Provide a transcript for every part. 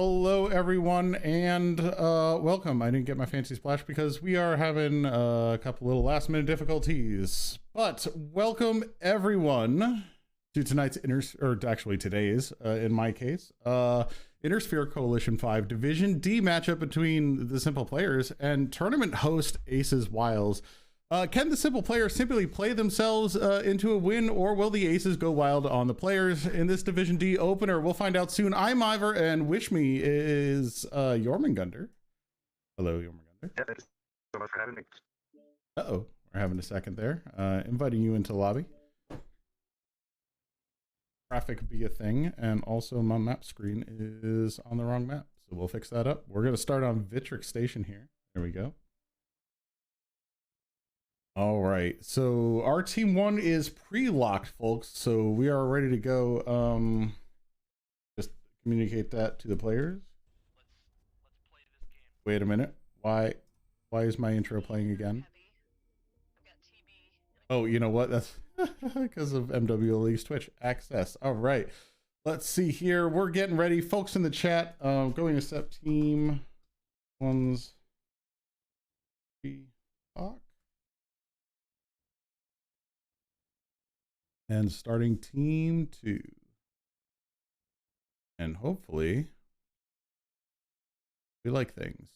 Hello everyone, and welcome. I didn't get my fancy splash because we are having a couple little last minute difficulties, but welcome everyone to tonight's today's in my case Intersphere Coalition 5 Division D matchup between the Simple Players and tournament host Aces Wilds. Can the Simple Players simply play themselves into a win, or will the Aces go wild on the Players in this Division D opener? We'll find out soon. I'm Ivor, and wish me is Jormungandr. Hello, Jormungandr. Yeah, thanks so much for having me. Uh-oh, we're having a second there. Inviting you into lobby. Traffic be a thing, and also my map screen is on the wrong map, so we'll fix that up. We're going to start on Vitric Station here. There we go. All right, so our team 1 is pre-locked, folks, so we are ready to go. Just communicate that to the players. Let's play this game. Wait a minute, why is my intro playing again? Oh, you know what, that's because of MW League's Twitch access. All right, let's see here. We're getting ready, folks in the chat. Going to set team 1's talk. And starting team 2. And hopefully we like things.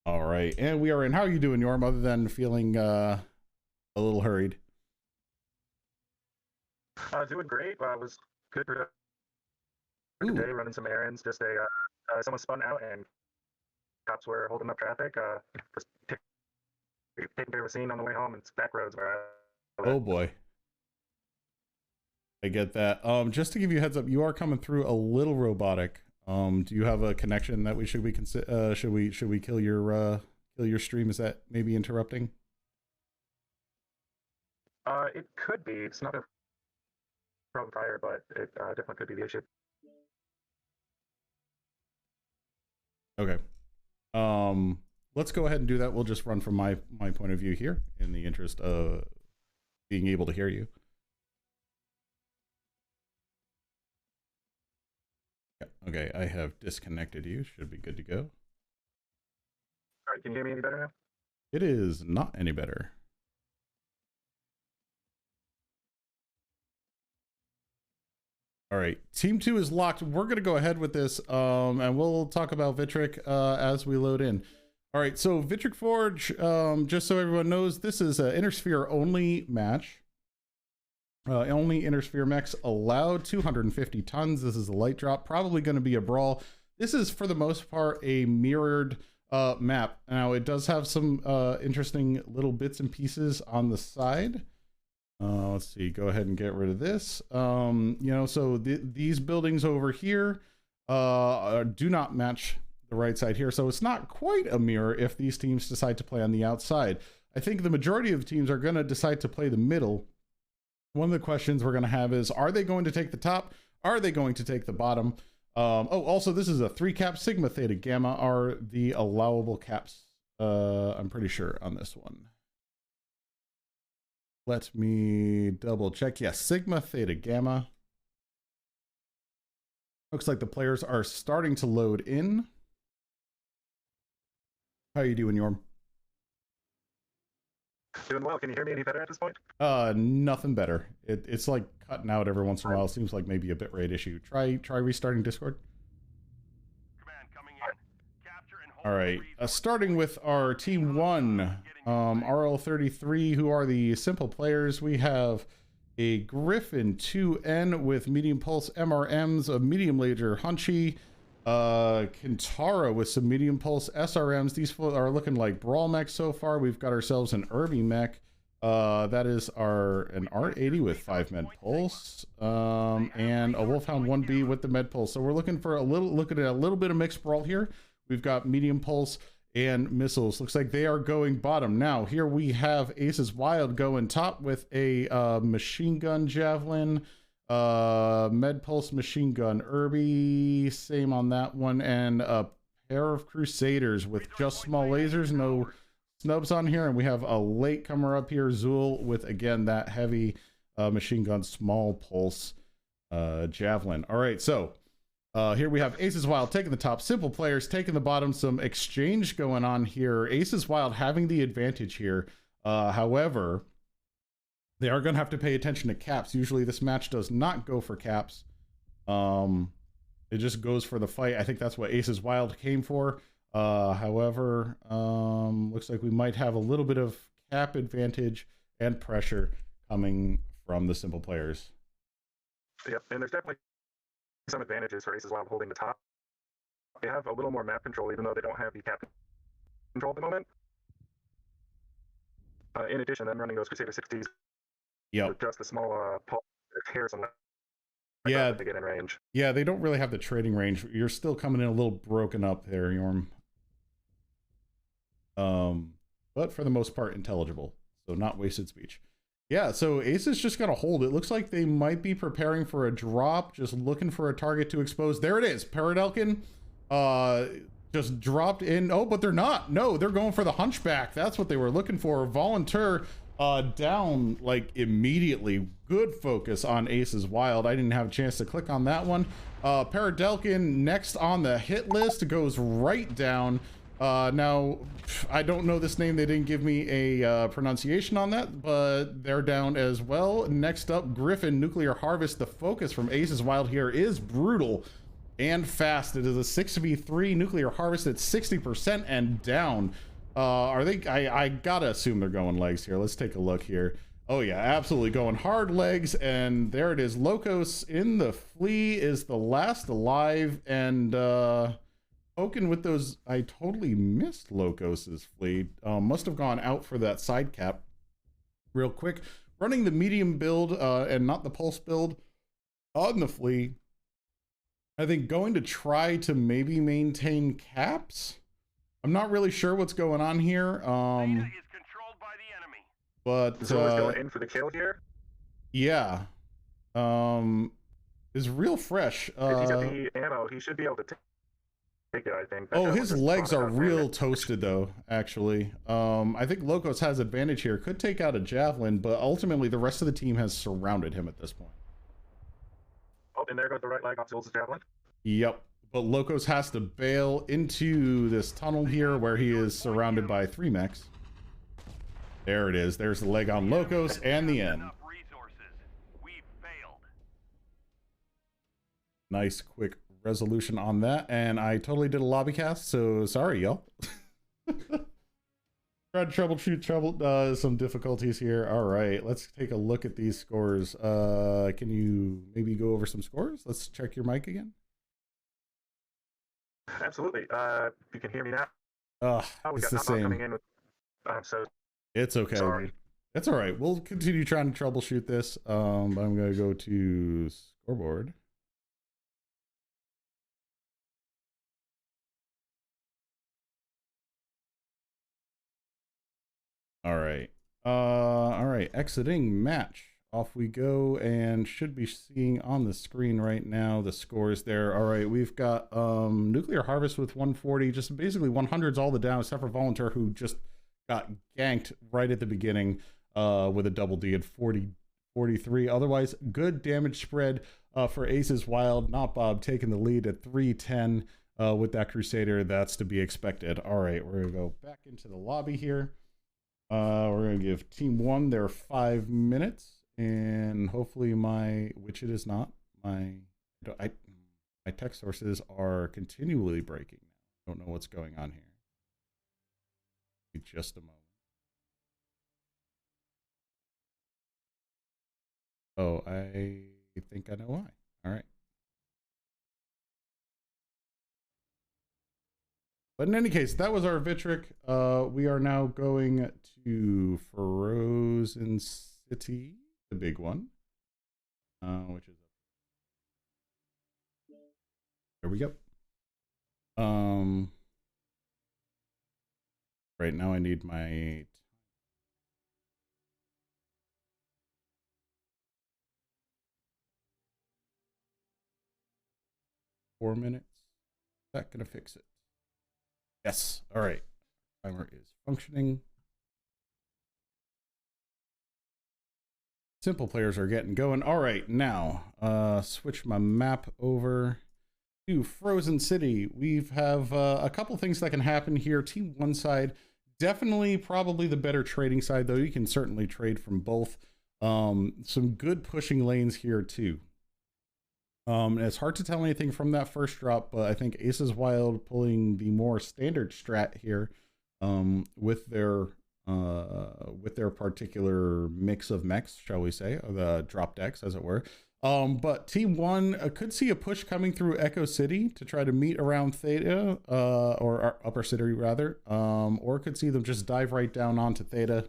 All right, and we are in. How are you doing, Norm, other than feeling a little hurried? Doing great. Was good for today, running some errands. Just someone spun out and cops were holding up traffic. Just taking care of a scene on the way home. It's back roads where Oh boy, I get that. Just to give you a heads up, you are coming through a little robotic. Do you have a connection that we should we should we kill your stream? Is that maybe interrupting? It could be. It's not a problem prior, but it definitely could be the issue. Okay. Let's go ahead and do that. We'll just run from my point of view here in the interest of being able to hear you. Yeah, okay, I have disconnected you. Should be good to go. All right, can you hear me any better now? It is not any better. All right, team 2 is locked. We're going to go ahead with this, and we'll talk about Vitric as we load in. All right, so Vitric Forge, just so everyone knows, this is an Intersphere only match. Only Intersphere mechs allowed, 250 tons. This is a light drop, probably going to be a brawl. This is, for the most part, a mirrored map. Now, it does have some interesting little bits and pieces on the side. Let's see, go ahead and get rid of this. You know, so these buildings over here do not match the right side here. So it's not quite a mirror if these teams decide to play on the outside. I think the majority of the teams are going to decide to play the middle. One of the questions we're going to have is, are they going to take the top? Are they going to take the bottom? Oh, also, this is a 3 cap. Sigma, Theta, Gamma are the allowable caps, I'm pretty sure, on this one. Let me double check. Yes, Sigma, Theta, Gamma. Looks like the players are starting to load in. How are you doing, Yorm? Doing well. Can you hear me any better at this point? Nothing better. It's like cutting out every once in a while. It seems like maybe a bitrate issue. Try restarting Discord. Command coming in. Capture and hold. All right, starting with our team 1, RL33, who are the Simple Players. We have a Griffin 2N with medium pulse MRMs, a medium laser Hunchy, Kintara with some medium pulse SRMs. These are looking like brawl mechs so far. We've got ourselves an Irby mech. That is an R80 with 5 med pulse, and a Wolfhound 1B with the med pulse. So we're looking for looking at a little bit of mixed brawl here. We've got medium pulse and missiles. Looks like they are going bottom. Now here we have Aces Wild going top with a machine gun javelin, med pulse machine gun Irby, same on that one, and a pair of Crusaders with just small lasers, no snubs on here. And we have a latecomer up here, Zool, with, again, that heavy machine gun small pulse javelin. All right, so here we have Aces Wild taking the top, Simple Players taking the bottom. Some exchange going on here. Aces Wild having the advantage here. However, they are going to have to pay attention to caps. Usually this match does not go for caps. It just goes for the fight. I think that's what Aces Wild came for. However, looks like we might have a little bit of cap advantage and pressure coming from the Simple Players. Yep, and there's definitely some advantages for Aces Wild holding the top. They have a little more map control, even though they don't have the cap control at the moment. In addition, them running those Crusader 60s. Yep. Just the small hairs on that. Yeah. To get in range. Yeah, they don't really have the trading range. You're still coming in a little broken up there, Yorm. But for the most part, intelligible. So not wasted speech. Yeah, so Aces just got to hold. It looks like they might be preparing for a drop, just looking for a target to expose. There it is. Paradelkin just dropped in. Oh, but they're not. No, they're going for the Hunchback. That's what they were looking for. Volunteer down like immediately. Good focus on Aces Wild. I didn't have a chance to click on that one. Paradelkin next on the hit list goes right down. Now, I don't know this name. They didn't give me a pronunciation on that, but they're down as well. Next up, Griffin, Nuclear Harvest. The focus from Aces Wild here is brutal and fast. It is a 6v3 Nuclear Harvest at 60% and down. Are they? I gotta assume they're going legs here. Let's take a look here. Oh yeah, absolutely going hard legs. And there it is. Locos in the Flea is the last alive, and poking with those. I totally missed Locos's Flea. Must have gone out for that side cap real quick. Running the medium build and not the pulse build on the Flea. I think going to try to maybe maintain caps. I'm not really sure what's going on here. Beta is controlled by the enemy. But Zool's going in for the kill here. Yeah. Is real fresh. If he's got the ammo, he should be able to take it, I think. Oh, his legs are real toasted though, actually. I think Locos has advantage here. Could take out a javelin, but ultimately the rest of the team has surrounded him at this point. Oh, and there goes the right leg off Zool's javelin. Yep. But Locos has to bail into this tunnel here where he is surrounded by 3 mechs. There it is. There's the leg on Locos and the end. Nice quick resolution on that. And I totally did a lobby cast, so sorry, y'all. Tried to troubleshoot some difficulties here. All right, let's take a look at these scores. Can you maybe go over some scores? Let's check your mic again. Absolutely. You can hear me now. It's the same. Coming in with, so it's okay. Sorry. That's all right. We'll continue trying to troubleshoot this. I'm going to go to scoreboard. All right. All right. Exiting match. Off we go, and should be seeing on the screen right now the scores there. All right, we've got Nuclear Harvest with 140, just basically 100's all the down, except for Volunteer, who just got ganked right at the beginning with a double D at 43. Otherwise, good damage spread for Aces Wild. Not Bob taking the lead at 310 with that Crusader. That's to be expected. All right, we're going to go back into the lobby here. We're going to give Team 1 their 5 minutes. And hopefully which it is not, my tech sources are continually breaking. I don't know what's going on here. Just a moment. Oh, I think I know why. All right. But in any case, that was our Vitric. We are now going to Frozen City. The big one, which is there we go. Right now I need my 4 minutes. Is that gonna fix it? Yes. All right. Timer is functioning. Simple players are getting going. All right, now switch my map over to Frozen City. We have a couple things that can happen here. Team 1 side, definitely probably the better trading side, though. You can certainly trade from both. Some good pushing lanes here too. It's hard to tell anything from that first drop, but I think Aces Wild pulling the more standard strat here with their particular mix of mechs, shall we say, or the drop decks, as it were. But Team 1 could see a push coming through Echo City to try to meet around Theta, or Upper City rather, or could see them just dive right down onto Theta,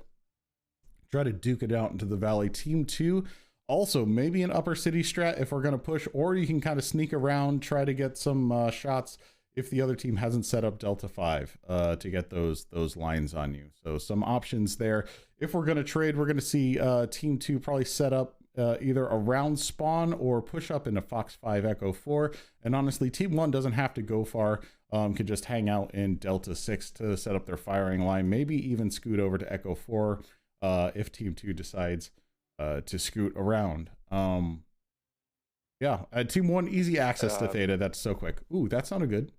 try to duke it out into the valley. Team 2, also maybe an Upper City strat if we're going to push, or you can kind of sneak around, try to get some shots if the other team hasn't set up Delta 5 to get those lines on you. So some options there. If we're going to trade, we're going to see Team 2 probably set up either around spawn or push up into Fox 5 Echo 4. And honestly, Team 1 doesn't have to go far. Could just hang out in Delta 6 to set up their firing line. Maybe even scoot over to Echo 4 if Team 2 decides to scoot around. Yeah, Team 1, easy access to Theta. That's so quick. Ooh, that sounded good.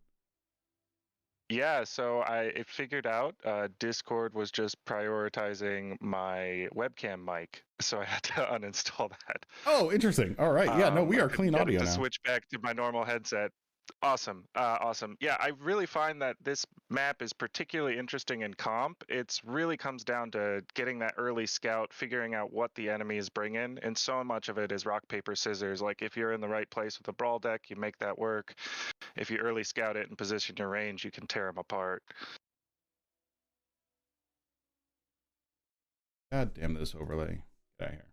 Yeah, so it figured out Discord was just prioritizing my webcam mic, so I had to uninstall that. Oh, interesting. All right. Yeah, no, we are clean audio now. Switch back to my normal headset. Awesome. Awesome. Yeah, I really find that this map is particularly interesting in comp. It really comes down to getting that early scout, figuring out what the enemies bring in, and so much of it is rock, paper, scissors. Like if you're in the right place with a brawl deck, you make that work. If you early scout it and position your range, you can tear them apart. God damn this overlay. Get out of here.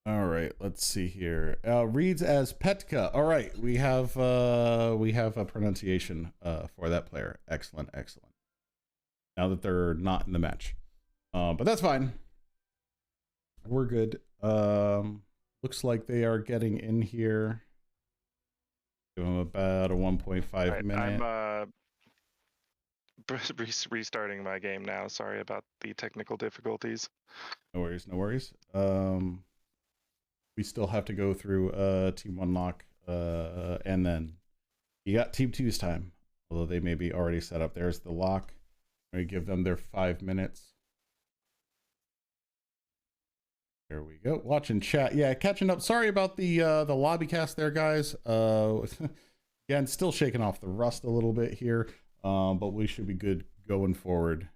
All right, let's see here. Reads as Petka. All right, we have a pronunciation for that player. Excellent, excellent. Now that they're not in the match, but that's fine. We're good. Looks like they are getting in here. Give them about a 1.5 minute. I'm restarting my game now. Sorry about the technical difficulties. No worries, no worries. We still have to go through Team 1 lock, and then you got Team 2's time, although they may be already set up. There's the lock. We give them their 5 minutes. There we go. Watching chat. Yeah, catching up. Sorry about the lobby cast there, guys. Again, still shaking off the rust a little bit here, but we should be good going forward.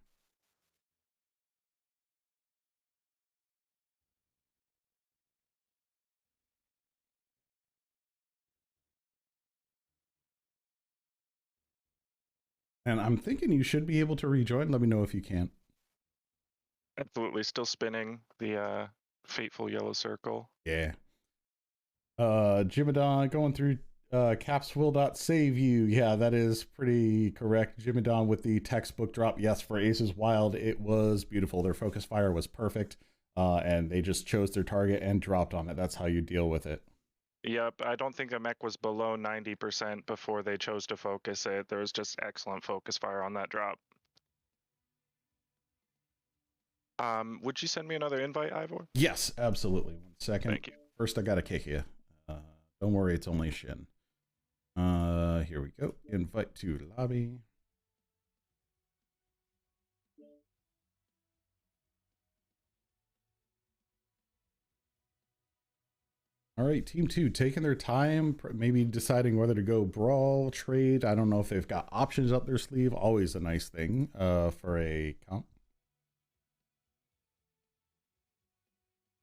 And I'm thinking you should be able to rejoin. Let me know if you can't. Absolutely. Still spinning the fateful yellow circle. Yeah. Jimadon going through caps will not save you. Yeah, that is pretty correct. Jimadon with the textbook drop. Yes, for Aces Wild, it was beautiful. Their focus fire was perfect. And they just chose their target and dropped on it. That's how you deal with it. Yep, I don't think the mech was below 90% before they chose to focus it. There was just excellent focus fire on that drop. Would you send me another invite, Ivor? Yes, absolutely. 1 second. Thank you. First, I gotta kick you. Don't worry, it's only Shin. Here we go. Invite to lobby. All right, Team 2 taking their time, maybe deciding whether to go brawl, trade. I don't know if they've got options up their sleeve. Always a nice thing for a comp.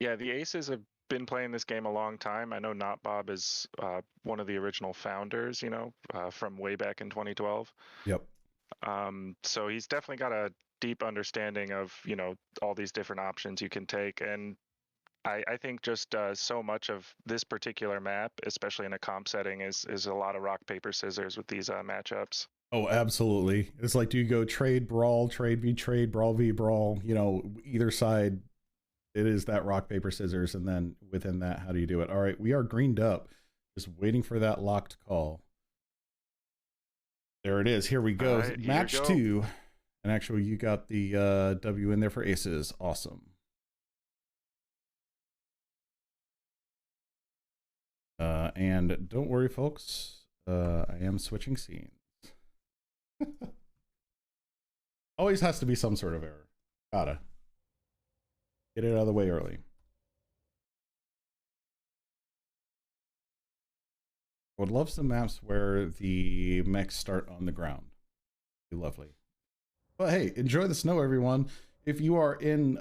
Yeah, the Aces have been playing this game a long time. I know Not Bob is one of the original founders, from way back in 2012. Yep. So he's definitely got a deep understanding of, all these different options you can take. And I think just so much of this particular map, especially in a comp setting, is a lot of rock, paper, scissors with these matchups. Oh, absolutely. It's like, do you go trade, brawl, trade v trade, brawl v brawl? You know, either side, it is that rock, paper, scissors. And then within that, how do you do it? All right, we are greened up. Just waiting for that locked call. There it is. Here we go. Right, Match go. 2. And actually, you got the W in there for aces. Awesome. And don't worry, folks. I am switching scenes. Always has to be some sort of error. Gotta get it out of the way early. I would love some maps where the mechs start on the ground. Be lovely. But hey, enjoy the snow, everyone. If you are in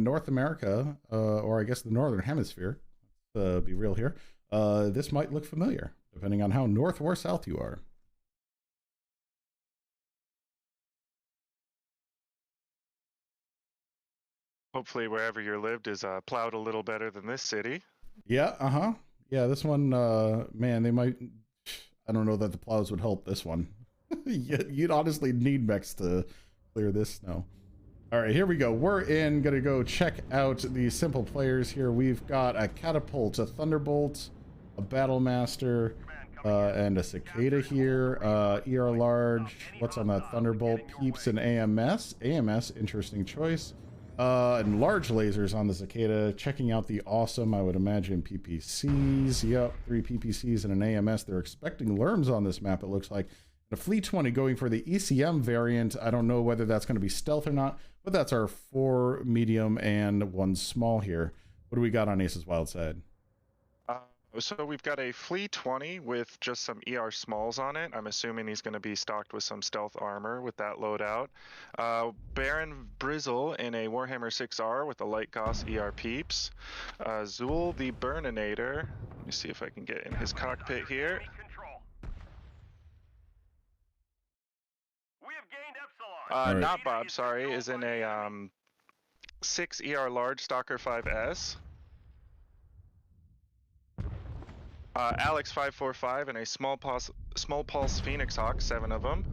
North America, or I guess the Northern Hemisphere, be real here, this might look familiar, depending on how north or south you are. Hopefully wherever you lived is plowed a little better than this city. Yeah, yeah, this one, man, they might, I don't know that the plows would help this one. You'd honestly need mechs to clear this snow. All right, here we go. We're gonna go check out the simple players here. We've got a catapult, a thunderbolt, a battle master, and a cicada here. ER large, what's on that thunderbolt? Peeps and AMS. AMS, interesting choice. And large lasers on the cicada. Checking out the awesome, I would imagine, PPCs. Yep, 3 PPCs and an AMS. They're expecting Lerms on this map, it looks like. The Fleet 20 going for the ECM variant. I don't know whether that's going to be stealth or not, but that's our 4 medium and 1 small here. What do we got on Ace's Wild side? So we've got a Flea 20 with just some ER smalls on it. I'm assuming he's going to be stocked with some stealth armor with that loadout. Baron Brizzle in a Warhammer 6R with a light Goss ER peeps. Zool the Burninator. Let me see if I can get in his cockpit here. We have gained Epsilon. Right. Not Bob, sorry, is in a 6 ER large Stalker 5S. Alex 545 and a small pulse Phoenix Hawk, 7 of them.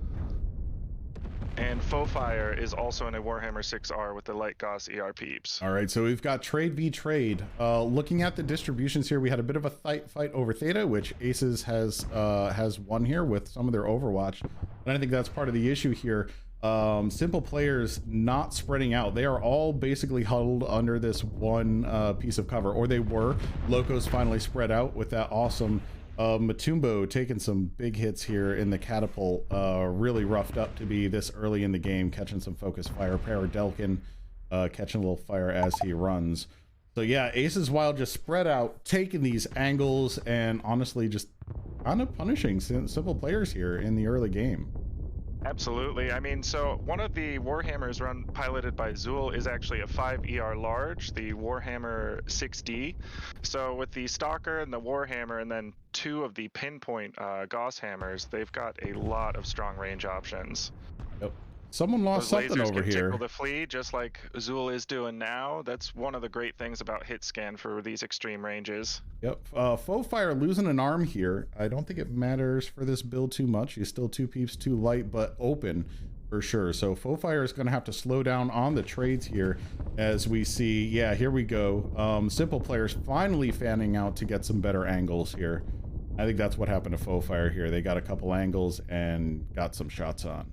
And Faux Fire is also in a Warhammer 6R with the light Goss ER peeps. All right, so we've got trade v trade. Looking at the distributions here, we had a bit of a fight over Theta, which Aces has won here with some of their Overwatch. And I think that's part of the issue here. Simple players not spreading out. They are all basically huddled under this one piece of cover, or they were. Locos finally spread out with that awesome Matumbo taking some big hits here in the catapult. Really roughed up to be this early in the game, catching some focus fire. Paradelkin catching a little fire as he runs. So yeah, Ace's Wild just spread out, taking these angles, and honestly just kind of punishing simple players here in the early game. Absolutely. I mean, so one of the Warhammers piloted by Zool is actually a 5 ER large, the Warhammer 6D. So with the Stalker and the Warhammer and then 2 of the Pinpoint Gauss hammers, they've got a lot of strong range options. Yep. Someone lost Those something lasers over can here. tickle the flea just like Zool is doing now. That's one of the great things about hit scan for these extreme ranges. Yep. Faux Fire losing an arm here. I don't think it matters for this build too much. He's still 2 peeps, too light, but open for sure. So Faux Fire is going to have to slow down on the trades here as we see. Yeah, here we go. Simple players finally fanning out to get some better angles here. I think that's what happened to Faux Fire here. They got a couple angles and got some shots on.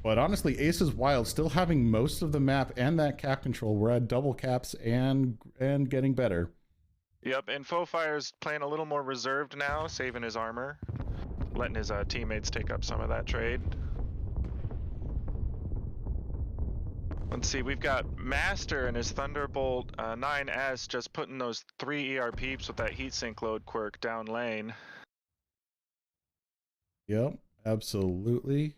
But honestly, Ace's Wild still having most of the map and that cap control. We're at double caps and getting better. Yep, and Faux Fire's playing a little more reserved now, saving his armor, letting his teammates take up some of that trade. Let's see, we've got Master and his Thunderbolt 9S just putting those 3 ER peeps with that heatsink load quirk down lane. Yep, absolutely.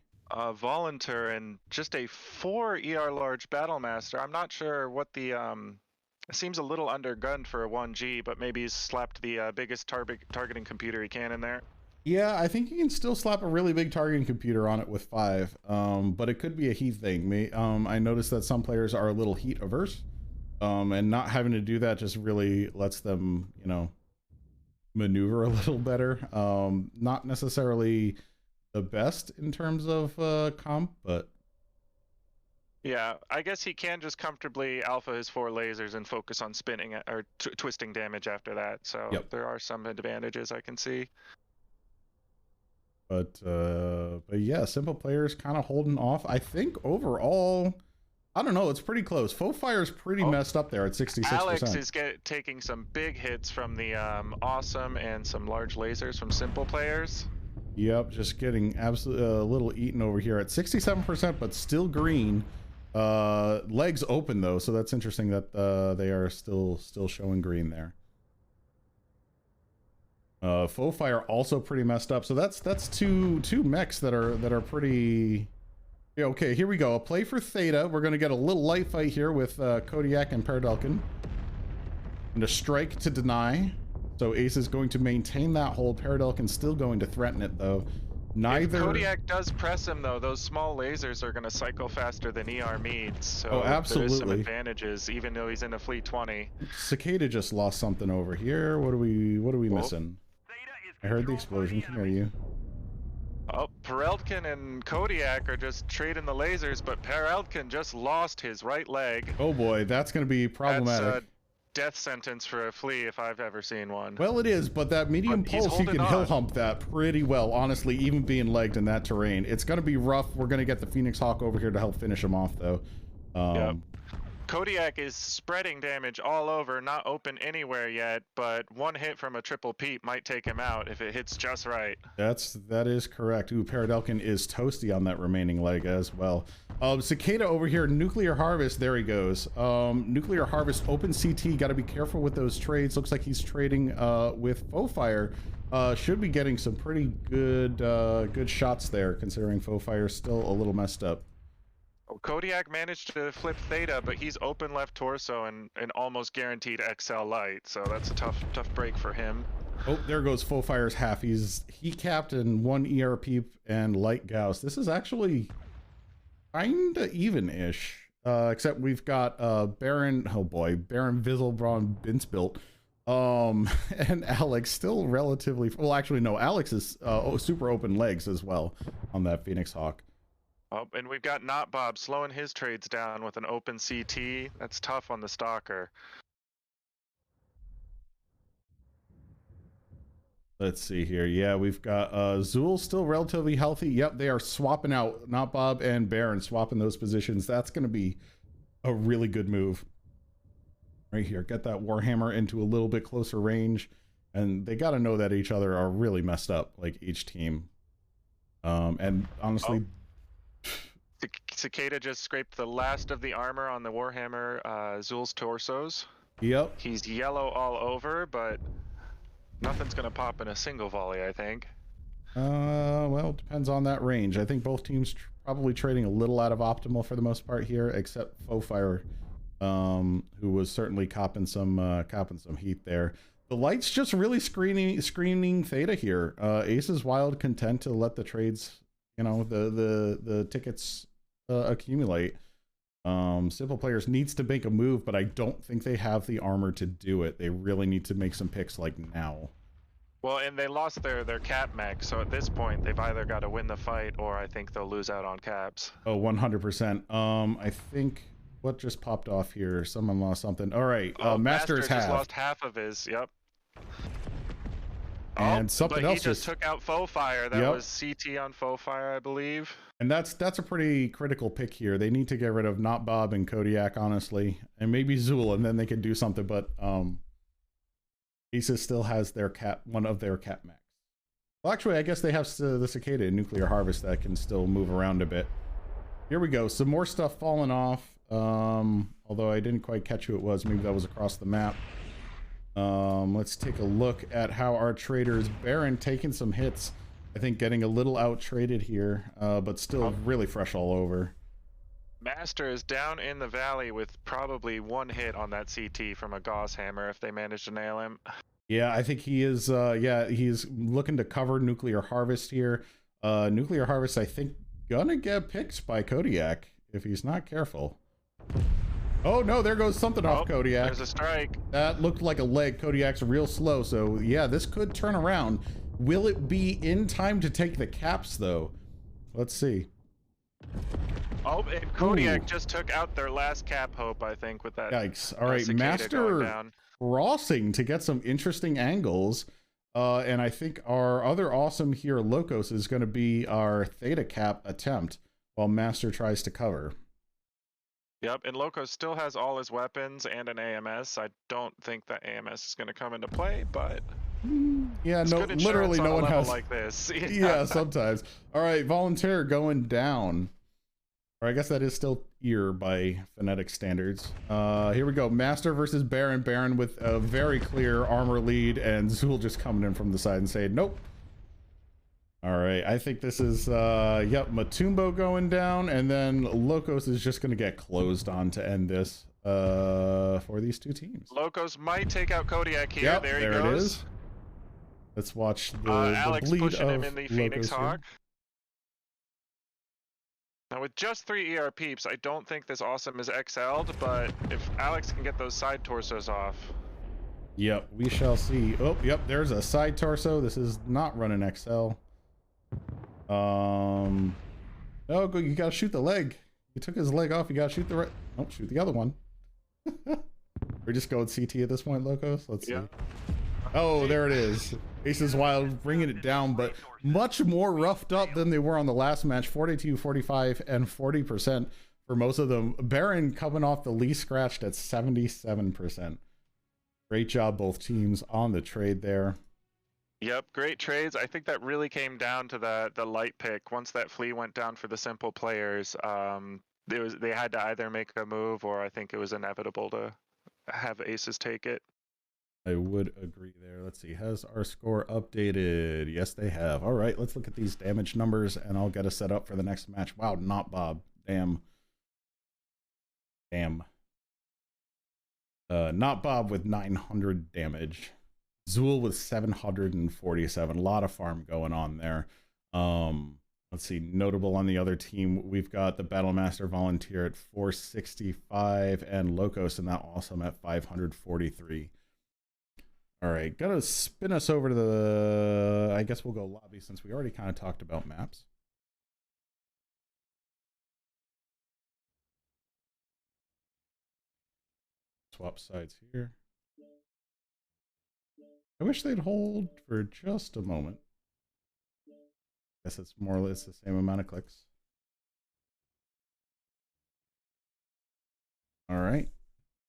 Volunteer and just a 4 ER large Battle Master. I'm not sure what the it seems a little undergunned for a 1G, but maybe he's slapped the biggest targeting computer he can in there. Yeah, I think you can still slap a really big targeting computer on it with 5, but it could be a heat thing. I noticed that some players are a little heat averse, and not having to do that just really lets them, you know, maneuver a little better. Not necessarily the best in terms of comp, but Yeah, I guess he can just comfortably alpha his 4 lasers and focus on spinning or twisting damage after that. So Yep. there are some advantages I can see. But yeah, simple players kind of holding off. I think overall, I don't know, it's pretty close. Faux Fire's pretty messed up there at 66%. Alex is taking some big hits from the awesome and some large lasers from simple players. Yep, just getting absolutely a little eaten over here at 67%, but still green. Legs open though, so that's interesting that they are still showing green there. Faux Fire also pretty messed up, so that's two mechs that are pretty. Yeah, okay, here we go. A play for Theta. We're gonna get a little light fight here with Kodiak and Paradelkin. And a strike to deny. So Ace is going to maintain that hold. Paradelkin's still going to threaten it though. Neither. If Kodiak does press him though, those small lasers are going to cycle faster than ER means. So absolutely. There's some advantages, even though he's in a fleet 20. Cicada just lost something over here. What are we missing? I heard the explosion. Can hear you. Oh, Paradelkin and Kodiak are just trading the lasers, but Paradelkin just lost his right leg. Oh boy, that's going to be problematic. That's a death sentence for a flea if I've ever seen one. Well, it is, but that medium pulse, he can hill hump that pretty well, honestly, even being legged in that terrain. It's going to be rough. We're going to get the Phoenix Hawk over here to help finish him off, though. Yep. Kodiak is spreading damage all over, not open anywhere yet, but one hit from a triple peep might take him out if it hits just right. That is correct. Ooh, Paradelkin is toasty on that remaining leg as well. Cicada over here, Nuclear Harvest, there he goes. Nuclear Harvest, open CT, got to be careful with those trades. Looks like he's trading with Faux Fire. Should be getting some pretty good shots there, considering Faux Fire is still a little messed up. Kodiak managed to flip Theta, but he's open left torso and almost guaranteed XL light, so that's a tough break for him. Oh, there goes Faux Fire's half. He capped in 1 ERP and light Gauss. This is actually kinda even-ish, except we've got Baron, oh boy, Baron Vizelbron Binsbuilt, and Alex still relatively, well, actually no, Alex is super open legs as well on that Phoenix Hawk. Oh, and we've got Not Bob slowing his trades down with an open CT. That's tough on the Stalker. Let's see here. Yeah, we've got Zool still relatively healthy. Yep, they are swapping out Not Bob and Baron, swapping those positions. That's going to be a really good move. Right here, get that Warhammer into a little bit closer range. And they got to know that each other are really messed up, like each team. And honestly... Cicada just scraped the last of the armor on the Warhammer Zool's torsos. Yep. He's yellow all over, but nothing's going to pop in a single volley, I think. Well, it depends on that range. I think both teams probably trading a little out of optimal for the most part here, except Faux Fire, who was certainly copping some heat there. The light's just really screening Theta here. Ace is wild content to let the trades, you know, the tickets accumulate. Simple players needs to make a move, but I don't think they have the armor to do it. They really need to make some picks like now. Well, and they lost their cap mech, so at this point they've either got to win the fight or I think they'll lose out on caps. Oh, 100%. I think what just popped off here? Someone lost something. All right, Master's just lost half of his. Yep. And something else he just took out Faux Fire. That was CT on Faux Fire, I believe. And that's a pretty critical pick here. They need to get rid of Not Bob and Kodiak, honestly, and maybe Zool, and then they can do something. But Aces still has their one of their cat mechs. Well, actually, I guess they have the Cicada and Nuclear Harvest that can still move around a bit. Here we go. Some more stuff falling off. Although I didn't quite catch who it was. Maybe that was across the map. Let's take a look at how our traders, Baron taking some hits, I think getting a little out traded here, but still really fresh all over. Master is down in the valley with probably one hit on that CT from a Gauss hammer if they manage to nail him. Yeah, I think he is, yeah, he's looking to cover Nuclear Harvest here. Nuclear Harvest, I think, gonna get picked by Kodiak if he's not careful. Oh no, there goes something off Kodiak. There's a strike. That looked like a leg. Kodiak's real slow, so yeah, this could turn around. Will it be in time to take the caps though? Let's see. Oh, and Kodiak Ooh. just took out their last cap hope, I think, with that. Yikes. All right, cicada going Master down. crossing to get some interesting angles. And I think our other awesome here, Locos, is going to be our Theta cap attempt while Master tries to cover. Yep, and Locos still has all his weapons and an AMS. I don't think that AMS is going to come into play, but yeah, it's no, good literally on no a one level has like this. yeah, sometimes. All right, Volunteer going down. Or I guess that is still ear by phonetic standards. Here we go. Master versus Baron. Baron with a very clear armor lead, and Zool just coming in from the side and saying, nope. All right, I think this is, yep, Matumbo going down, and then Locos is just going to get closed on to end this for these two teams. Locos might take out Kodiak here. Yep, there he there goes. it is. Let's watch the Alex bleed pushing of him in the Phoenix Locos here. Hawk. Now with just 3 ER peeps, I don't think this awesome is XL'd, but if Alex can get those side torsos off. Yep, we shall see. Oh, yep, there's a side torso. This is not running XL. Oh, you gotta shoot the leg. You took his leg off. You gotta shoot the right. Oh, shoot the other one. We're just going CT at this point, Locos. Let's see. Oh, there it is. Aces Wild bringing it down, but much more roughed up than they were on the last match. 42, 45, and 40% for most of them. Baron coming off the least scratched at 77%. Great job, both teams on the trade there. Yep, great trades. I think that really came down to the light pick. Once that flea went down for the simple players, they had to either make a move, or I think it was inevitable to have aces take it. I would agree there. Let's see. Has our score updated? Yes, they have. All right, let's look at these damage numbers, and I'll get us set up for the next match. Wow, not Bob. Damn. Not Bob with 900 damage. Zool with 747. A lot of farm going on there. Let's see. Notable on the other team, we've got the Battlemaster Volunteer at 465 and Locos and that awesome at 543. All right, gonna spin us over to the, I guess we'll go lobby since we already kind of talked about maps. Swap sides here. I wish they'd hold for just a moment. Guess it's more or less the same amount of clicks. All right,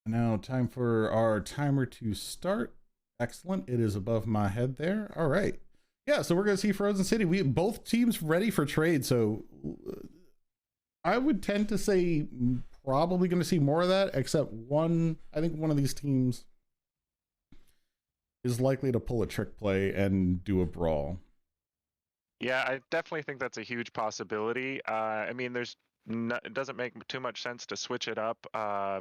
now time for our timer to start. Excellent. It is above my head there. All right. Yeah, so we're going to see Frozen City. We both teams ready for trade. So I would tend to say probably going to see more of that, except one. I think one of these teams is likely to pull a trick play and do a brawl. Yeah, I definitely think that's a huge possibility. I mean, it doesn't make too much sense to switch it up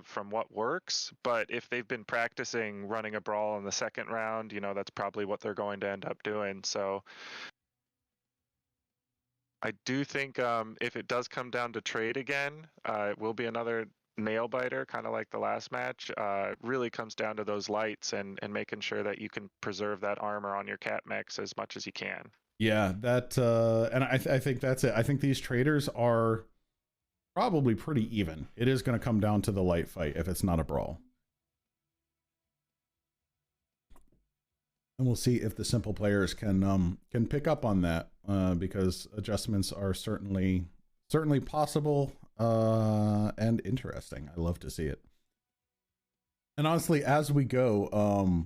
from what works, but if they've been practicing running a brawl in the second round, that's probably what they're going to end up doing. So I do think if it does come down to trade again, it will be another nail biter, kind of like the last match. It really comes down to those lights and making sure that you can preserve that armor on your cat mechs as much as you can. Yeah, that and I think that's it. I think these traders are probably pretty even. It is going to come down to the light fight if it's not a brawl. And we'll see if the simple players can pick up on that because adjustments are certainly possible and interesting. I love to see it. And honestly, as we go,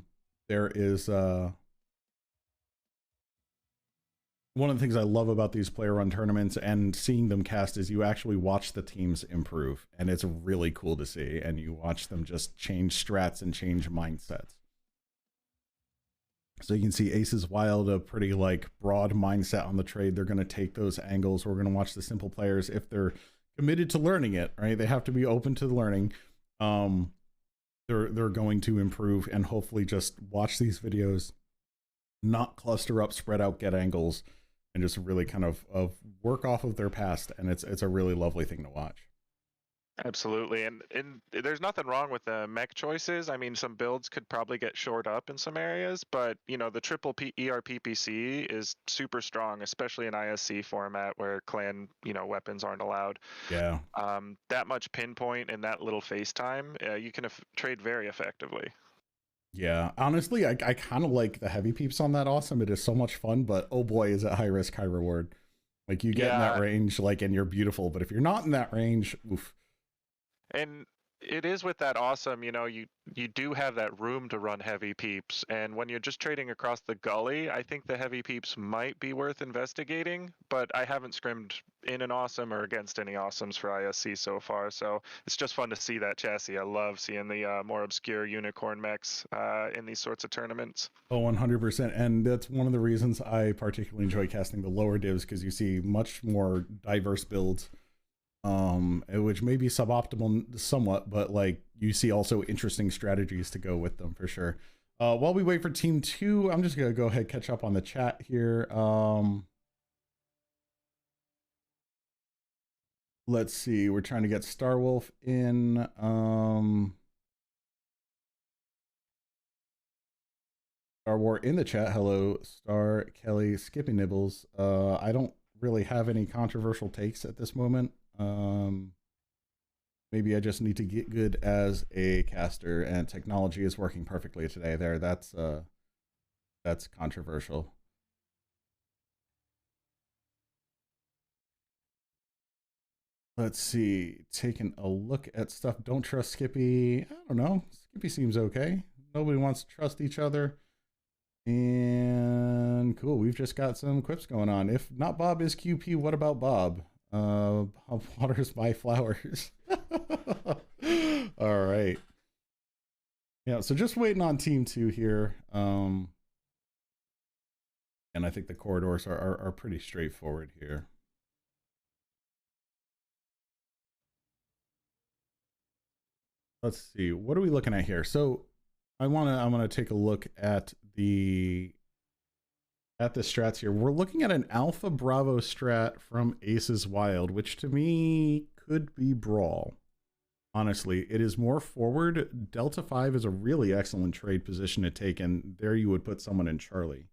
there is one of the things I love about these player run tournaments and seeing them cast is you actually watch the teams improve, and it's really cool to see. And you watch them just change strats and change mindsets. So you can see Aces Wild, a pretty like broad mindset on the trade. They're going to take those angles. We're going to watch the simple players if they're committed to learning it, right? They have to be open to learning. They're going to improve and hopefully just watch these videos, not cluster up, spread out, get angles, and just really kind of work off of their past. And it's a really lovely thing to watch. Absolutely, and there's nothing wrong with the mech choices. I mean, some builds could probably get shored up in some areas, but you know, the triple ERPPC is super strong, especially in ISC format where clan, you know, weapons aren't allowed. Yeah. That much pinpoint and that little face time, you can trade very effectively. Yeah, honestly, I kind of like the heavy peeps on that awesome. It is so much fun, but oh boy, is it high risk, high reward. Like you get in that Yeah, range, like, and you're beautiful, but if you're not in that range, oof. and it is with that awesome, you know, you do have that room to run heavy peeps, and when you're just trading across the gully, I think the heavy peeps might be worth investigating, but I haven't scrimmed in an awesome or against any awesomes for ISC so far, so it's just fun to see that chassis. I love seeing the more obscure unicorn mechs in these sorts of tournaments. Oh, 100%. And that's one of the reasons I particularly enjoy casting the lower divs, because you see much more diverse builds, which may be suboptimal somewhat, but like you see also interesting strategies to go with them for sure. While we wait for team 2, I'm just gonna go ahead catch up on the chat here. Let's see, we're trying to get Starwolf in. Star War in the chat. Hello, Star, Kelly, Skippy Nibbles. I don't really have any controversial takes at this moment. Maybe I just need to get good as a caster, and technology is working perfectly today. There, that's controversial. Let's see. Taking a look at stuff. Don't trust Skippy. I don't know. Skippy seems okay. Nobody wants to trust each other. And cool, we've just got some quips going on. If not Bob is QP, what about Bob? Bob waters my flowers. All right. Yeah, so just waiting on team 2 here. And I think the corridors are pretty straightforward here. Let's see, what are we looking at here? So I wanna take a look at the strats here. We're looking at an Alpha Bravo strat from Aces Wild, which to me could be Brawl. Honestly, it is more forward. Delta 5 is a really excellent trade position to take, and there you would put someone in Charlie.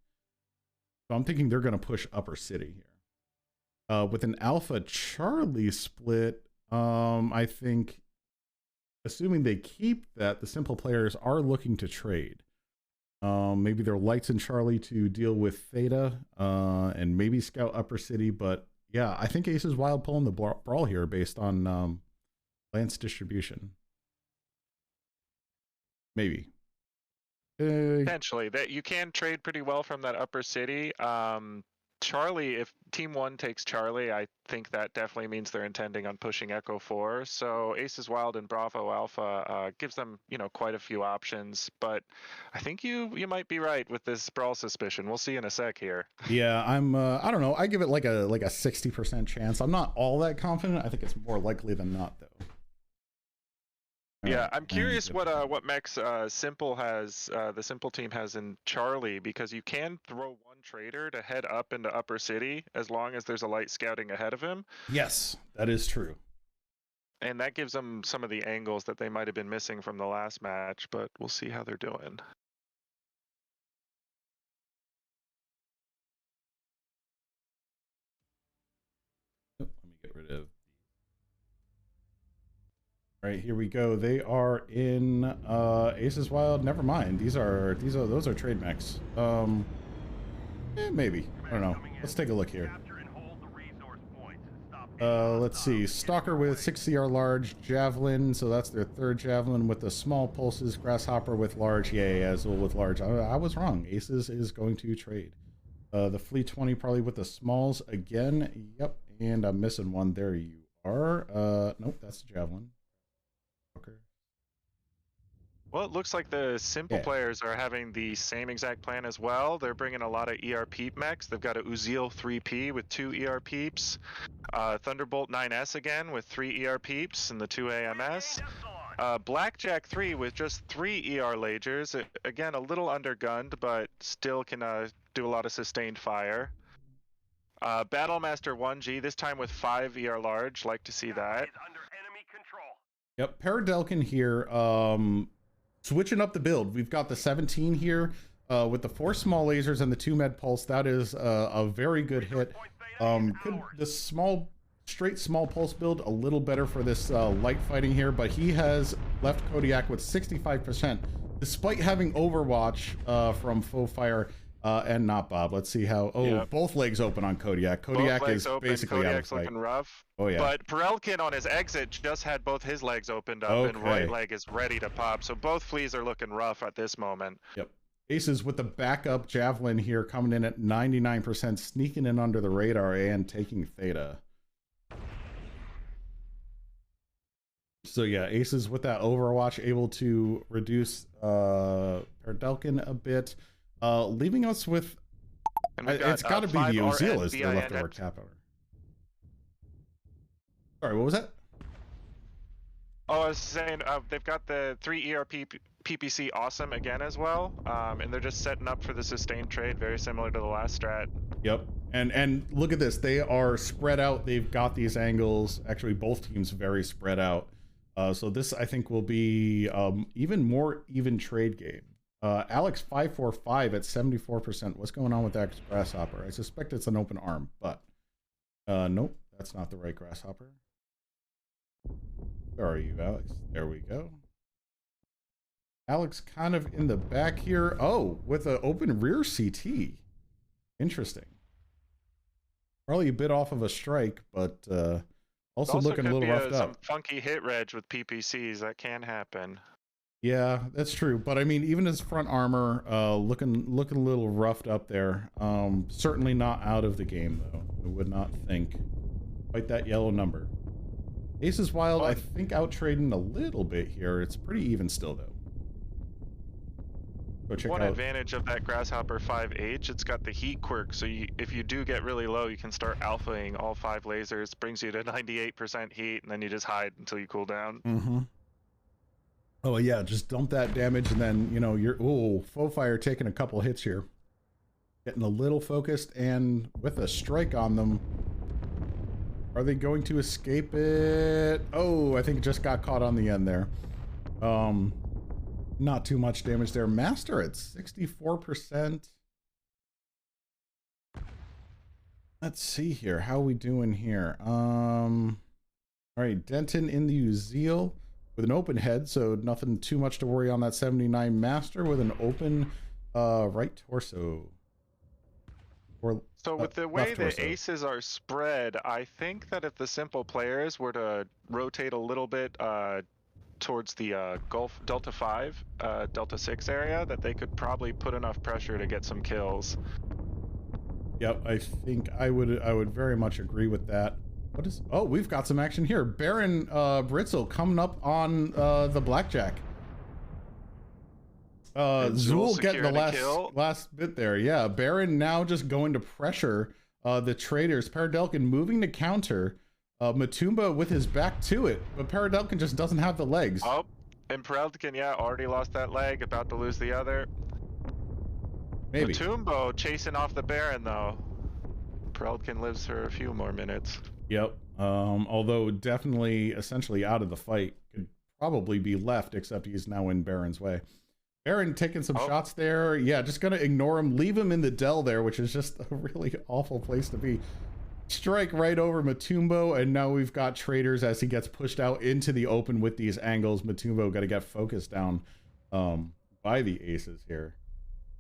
So I'm thinking they're going to push Upper City here. With an Alpha Charlie split, I think, assuming they keep that, the simple players are looking to trade. Maybe they're Lights and Charlie to deal with Theta, and maybe scout Upper City. But yeah, I think Aces Wild pulling the brawl here based on Lance distribution. Maybe. Potentially, that you can trade pretty well from that Upper City. Charlie, if Team 1 takes Charlie, I think that definitely means they're intending on pushing Echo 4. So Aces Wild and Bravo Alpha gives them, you know, quite a few options. But I think you might be right with this brawl suspicion. We'll see in a sec here. Yeah, I'm. I don't know. I give it like a 60% chance. I'm not all that confident. I think it's more likely than not, though. Yeah, I'm curious what mechs Simple has, the Simple team has in Charlie, because you can throw one trader to head up into Upper City as long as there's a light scouting ahead of him. Yes, that is true. And that gives them some of the angles that they might have been missing from the last match, but we'll see how they're doing. Let me get rid of. All right, here we go. They are in Aces Wild. Never mind. Those are trade mechs. Maybe. I don't know. Let's take a look here. Let's see. Stalker with 6 CR large, Javelin, so that's their third Javelin with the small pulses, Grasshopper with large, yay, Azul with large. I was wrong. Aces is going to trade. The Fleet 20 probably with the smalls again. Yep, and I'm missing one. There you are. Nope, that's the Javelin. Okay. Well, it looks like the Simple players are having the same exact plan as well. They're bringing a lot of ERP mechs. They've got a Uziel 3P with 2 ERPs, Thunderbolt 9S again with 3 ERPs and the 2 AMS, Blackjack 3 with just 3 ER Lagers. Again, a little undergunned, but still can do a lot of sustained fire. Battlemaster 1G, this time with 5 ER large. Like to see that. Yep, Paradelkin here, switching up the build. We've got the 17 here with the 4 small lasers and the 2 med pulse. That is a very good hit. Could the straight small pulse build a little better for this light fighting here, but he has left Kodiak with 65%, despite having Overwatch from Faux Fire and Not Bob. Let's see how. Oh, yep. Both legs open on Kodiak. Kodiak is open. Basically Kodiak's out of the fight. Looking rough. Oh yeah. But Perelkin on his exit just had both his legs opened up, and right leg is ready to pop. So both fleas are looking rough at this moment. Yep. Aces with the backup Javelin here coming in at 99%, sneaking in under the radar and taking Theta. So yeah, Aces with that Overwatch able to reduce Paradelkin a bit. Leaving us with, it's got to be the Ozil as their leftover cap over. Sorry, what was that? Oh, I was saying they've got the 3 ERP PPC awesome again as well, and they're just setting up for the sustained trade, very similar to the last strat. Yep, and look at this, they are spread out. They've got these angles. Actually, both teams very spread out. So this I think will be even more even trade game. Alex545 at 74%. What's going on with that Grasshopper? I suspect it's an open arm, but nope, that's not the right Grasshopper. Where are you, Alex? There we go. Alex kind of in the back here. Oh, with an open rear CT. Interesting. Probably a bit off of a strike, but also looking a little roughed up. Some funky hit reg with PPCs. That can happen. Yeah, that's true. But I mean, even his front armor looking a little roughed up there. Certainly not out of the game, though. I would not think. Quite that yellow number. Aces Wild, I think, out trading a little bit here. It's pretty even still, though. Go check One out. advantage of that Grasshopper 5H, it's got the heat quirk, so if you do get really low, you can start alphaing all 5 lasers, brings you to 98% heat, and then you just hide until you cool down. Mm-hmm. Oh yeah, just dump that damage, and then, you know, you're, Faux Fire taking a couple hits here. Getting a little focused, and with a strike on them. Are they going to escape it? Oh, I think it just got caught on the end there. Not too much damage there. Master at 64%. Let's see here. How are we doing here? All right, Denton in the Uziel with an open head, so nothing too much to worry on that 79. Master with an open right torso. So with the way the aces are spread, I think that if the simple players were to rotate a little bit towards the Gulf Delta 5, Delta 6 area, that they could probably put enough pressure to get some kills. Yep, I think I would very much agree with that. What is? Oh, we've got some action here. Baron Britzel coming up on the blackjack. Zool getting the last bit there. Yeah, Baron now just going to pressure the traders. Paradelkin moving to counter. Matumba with his back to it, but Paradelkin just doesn't have the legs. Oh, and Paradelkin, yeah, already lost that leg, about to lose the other. Maybe. Matumbo chasing off the Baron, though. Paradelkin lives for a few more minutes. Yep. Although definitely essentially out of the fight. Could probably be left, except he's now in Baron's way. Baron taking some shots there. Yeah, just gonna ignore him, leave him in the Dell there, which is just a really awful place to be. Strike right over Matumbo, and now we've got traders as he gets pushed out into the open with these angles. Matumbo got to get focused down by the aces here.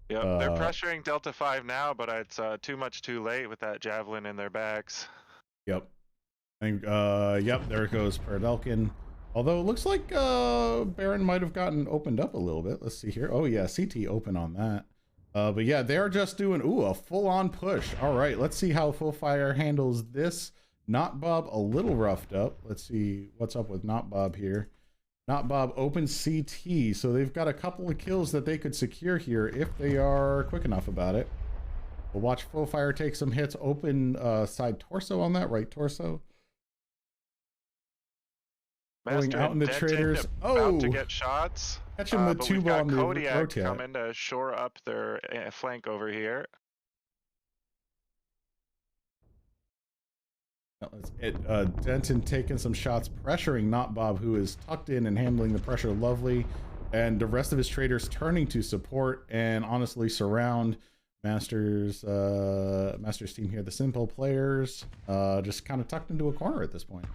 Yep, they're pressuring Delta 5 now, but it's too much too late with that Javelin in their backs. Yep. I think, yep, there goes Paradelkin. Although it looks like Baron might have gotten opened up a little bit. Let's see here. Oh yeah, CT open on that. But yeah, they're just doing, a full-on push. All right, let's see how Full Fire handles this. Not Bob a little roughed up. Let's see what's up with Not Bob here. Not Bob open CT, so they've got a couple of kills that they could secure here if they are quick enough about it. We'll watch Full Fire take some hits. Open side torso on that, right torso. Going out in the traders. About to get shots. Catching the two on the Kodiak coming to shore up their flank over here. Denton taking some shots, pressuring Not Bob, who is tucked in and handling the pressure lovely, and the rest of his traders turning to support and honestly surround Masters team here. The simple players just kind of tucked into a corner at this point.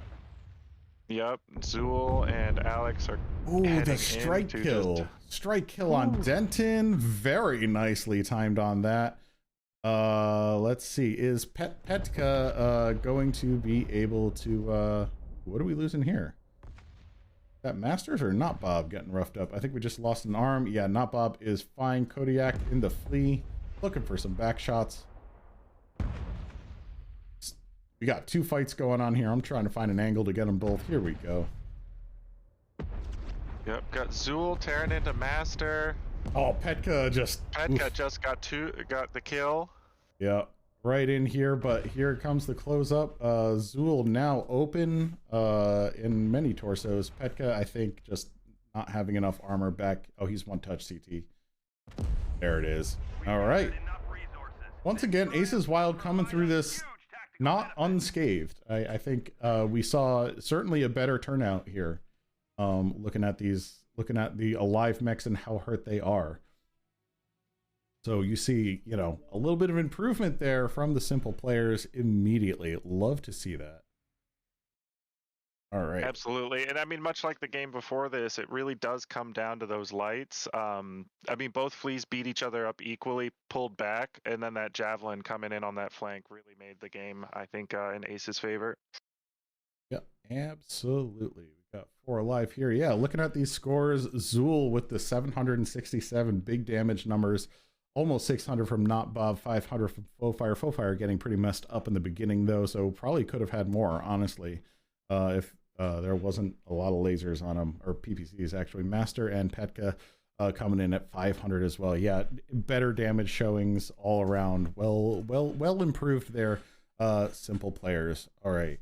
Yep, Zool and Alex are. Ooh, the strike kill. Strike kill on Denton. Very nicely timed on that. Let's see. Is Petka going to be able to what are we losing here? That Masters or Not Bob getting roughed up? I think we just lost an arm. Yeah, Not Bob is fine. Kodiak in the flea, looking for some back shots. We got two fights going on here. I'm trying to find an angle to get them both. Here we go. Yep, got Zool tearing into Master. Oh, Petka just got the kill. Yeah, right in here, but here comes the close up. Zool now open in many torsos. Petka, I think, just not having enough armor back. Oh, he's one touch CT. There it is. All right. Once again, Aces Wild coming through this not unscathed. I think we saw certainly a better turnout here. Looking at the alive mechs and how hurt they are. So you see, you know, a little bit of improvement there from the simple players immediately. Love to see that. All right. Absolutely. And I mean, much like the game before this, it really does come down to those lights. I mean, both fleas beat each other up equally, pulled back, and then that javelin coming in on that flank really made the game, I think, in Ace's favor. Yeah, absolutely. We got 4 alive here. Yeah, looking at these scores, Zool with the 767 big damage numbers, almost 600 from Not Bob, 500 from Fofire. Fofire getting pretty messed up in the beginning, though, so probably could have had more, honestly, if there wasn't a lot of lasers on him, or PPCs, actually. Master and Petka coming in at 500 as well. Yeah, better damage showings all around. Well improved there, simple players. All right.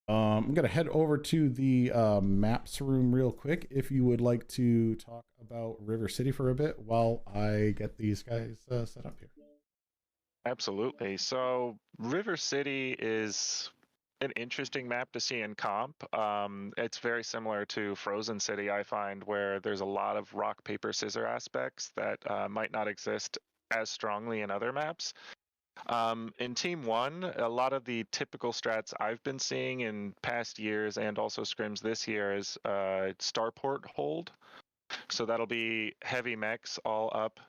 I'm going to head over to the maps room real quick if you would like to talk about River City for a bit while I get these guys set up here. Absolutely. So River City is an interesting map to see in comp. It's very similar to Frozen City, I find, where there's a lot of rock, paper, scissor aspects that might not exist as strongly in other maps. In Team 1, a lot of the typical strats I've been seeing in past years and also scrims this year is starport hold. So that'll be heavy mechs all up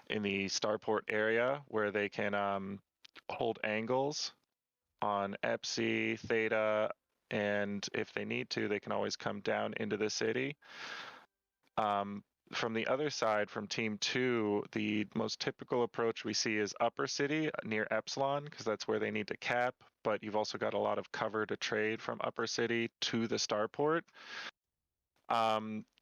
in the starport area where they can hold angles on Epsi, Theta, and if they need to, they can always come down into the city. From the other side, from Team 2, the most typical approach we see is Upper City near Epsilon, because that's where they need to cap, but you've also got a lot of cover to trade from Upper City to the starport.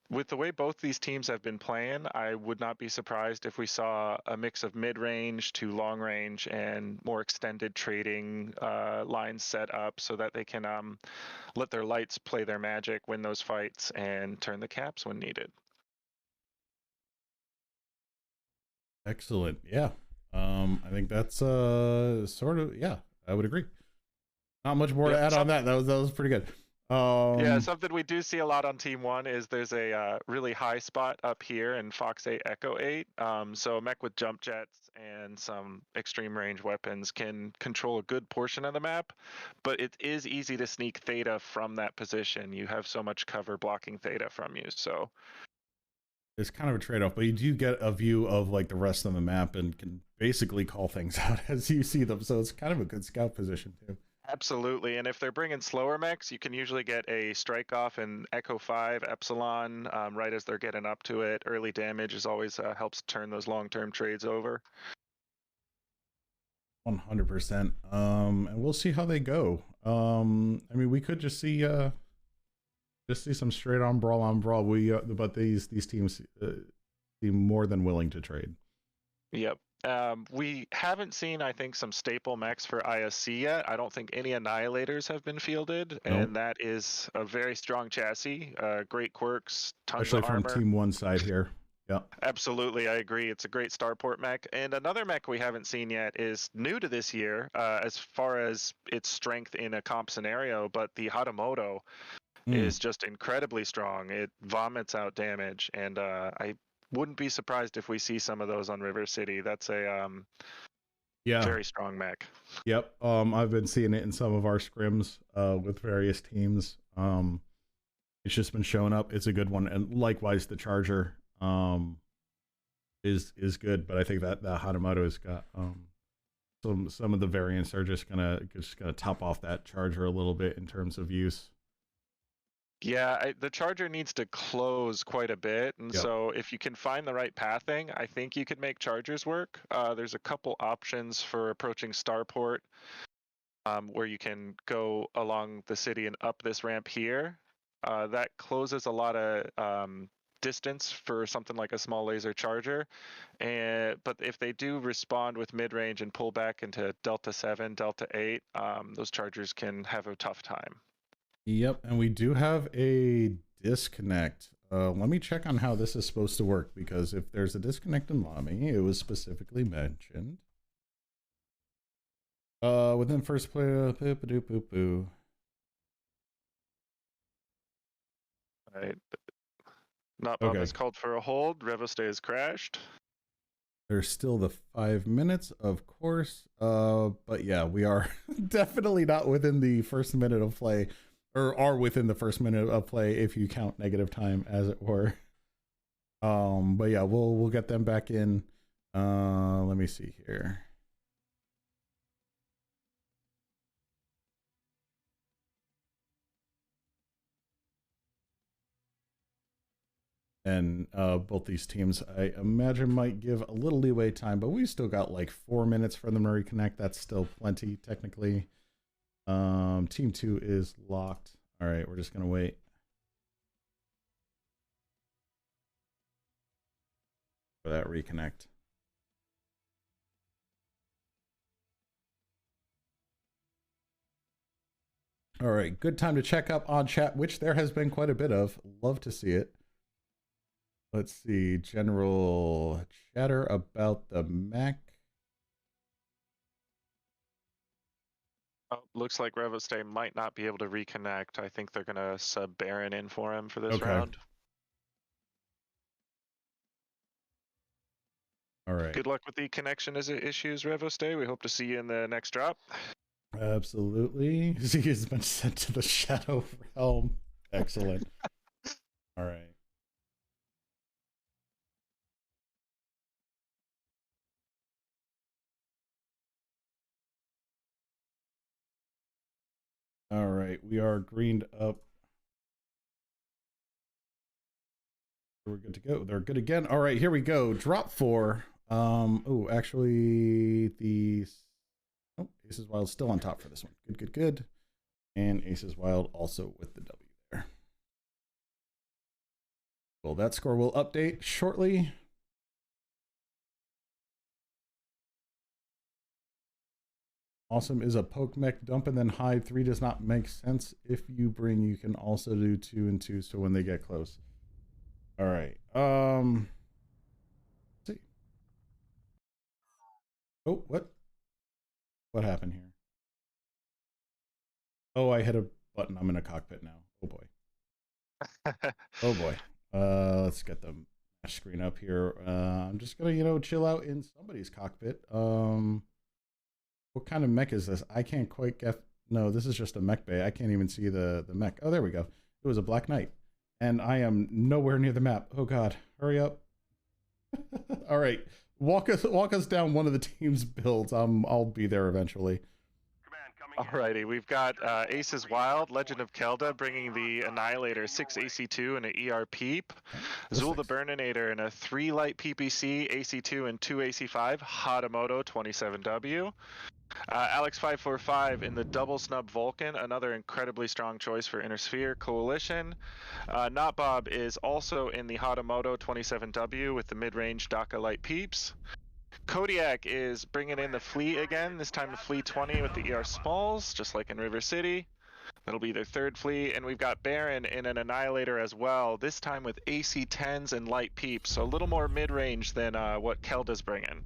With the way both these teams have been playing, I would not be surprised if we saw a mix of mid-range to long-range and more extended trading lines set up so that they can let their lights play their magic, win those fights, and turn the caps when needed. Excellent. Yeah. I think that's sort of, yeah, I would agree. Not much more to add on that. That was pretty good. Yeah, something we do see a lot on Team 1 is there's a really high spot up here in Fox 8 Echo 8. So a mech with jump jets and some extreme range weapons can control a good portion of the map, but it is easy to sneak Theta from that position. You have so much cover blocking Theta from you, so it's kind of a trade-off, but you do get a view of like the rest of the map and can basically call things out as you see them. So it's kind of a good scout position too. Absolutely, and if they're bringing slower mechs, you can usually get a strike off in Echo 5 Epsilon right as they're getting up to it. Early damage is always helps turn those long-term trades over. 100%. And we'll see how they go. I mean, we could just see some straight on brawl. But these teams seem more than willing to trade. Yep. We haven't seen, I think, some staple mechs for ISC yet. I don't think any Annihilators have been fielded, and that is a very strong chassis, great quirks, tons especially of armor. from Team 1 side here. Yeah. Absolutely, I agree. It's a great starport mech. And another mech we haven't seen yet is new to this year, as far as its strength in a comp scenario, but the Hatamoto is just incredibly strong. It vomits out damage, and I wouldn't be surprised if we see some of those on River City. That's a Yeah. very strong mech. Yep. I've been seeing it in some of our scrims with various teams. It's just been showing up. It's a good one, and likewise the Charger is good. But I think that the Hatamoto has got some of the variants are just gonna top off that Charger a little bit in terms of use. Yeah, the Charger needs to close quite a bit, and Yep. so if you can find the right pathing, I think you could make Chargers work. There's a couple options for approaching Starport, where you can go along the city and up this ramp here. That closes a lot of distance for something like a small laser Charger, but if they do respond with mid-range and pull back into Delta 7, Delta 8, those Chargers can have a tough time. Yep, and we do have a disconnect. Let me check on how this is supposed to work, because if there's a disconnect in Lami, it was specifically mentioned. Within first player, boo. Right. Not Bob is called for a hold. Revostay has crashed. There's still the 5 minutes, of course. But yeah, we are definitely not within the first minute of play. Or are within the first minute of play if you count negative time, as it were. But yeah, we'll get them back in. Let me see here. And both these teams, I imagine, might give a little leeway time, but we've still got like 4 minutes for them to reconnect. That's still plenty, technically. Team 2 is locked. All right, we're just gonna wait. For that reconnect. All right, good time to check up on chat, which there has been quite a bit of. Love to see it. Let's see, general chatter about the mech. Oh, looks like Revostay might not be able to reconnect. I think they're going to sub Baron in for him for this round. All right. Good luck with the connection issues, Revostay. We hope to see you in the next drop. Absolutely. He has been sent to the Shadow Realm. Excellent. All right. All right, we are greened up. We're good to go. They're good again. All right, here we go. Drop 4. Oh, actually, Aces Wild still on top for this one. Good. And Aces Wild also with the W there. Well, that score will update shortly. Awesome is a poke mech dump and then hide. 3 does not make sense. If you bring, you can also do 2 and 2. So when they get close. All right. Let's see. Oh, what? What happened here? Oh, I hit a button. I'm in a cockpit now. Oh boy. Oh boy. Let's get the match screen up here. I'm just gonna, chill out in somebody's cockpit. What kind of mech is this? I can't quite get. No, this is just a mech bay. I can't even see the mech. Oh, there we go. It was a Black Knight, and I am nowhere near the map. Oh God, hurry up! All right, walk us down one of the team's builds. I'll be there eventually. Alrighty, we've got Aces Wild, Legend of Kelda, bringing the Annihilator 6 AC2 and an ER Peep. Zul the Burninator and a 3 light PPC, AC2 and 2 AC5, Hatamoto 27W. Alex545 in the double snub Vulcan, another incredibly strong choice for Inner Sphere Coalition. Not Bob is also in the Hatamoto 27W with the mid-range Daka light Peeps. Kodiak is bringing in the Flea again, this time the Flea 20 with the ER Smalls, just like in River City. That'll be their third fleet, and we've got Baron in an Annihilator as well, this time with AC-10s and light peeps, so a little more mid-range than what Kelda's bringing.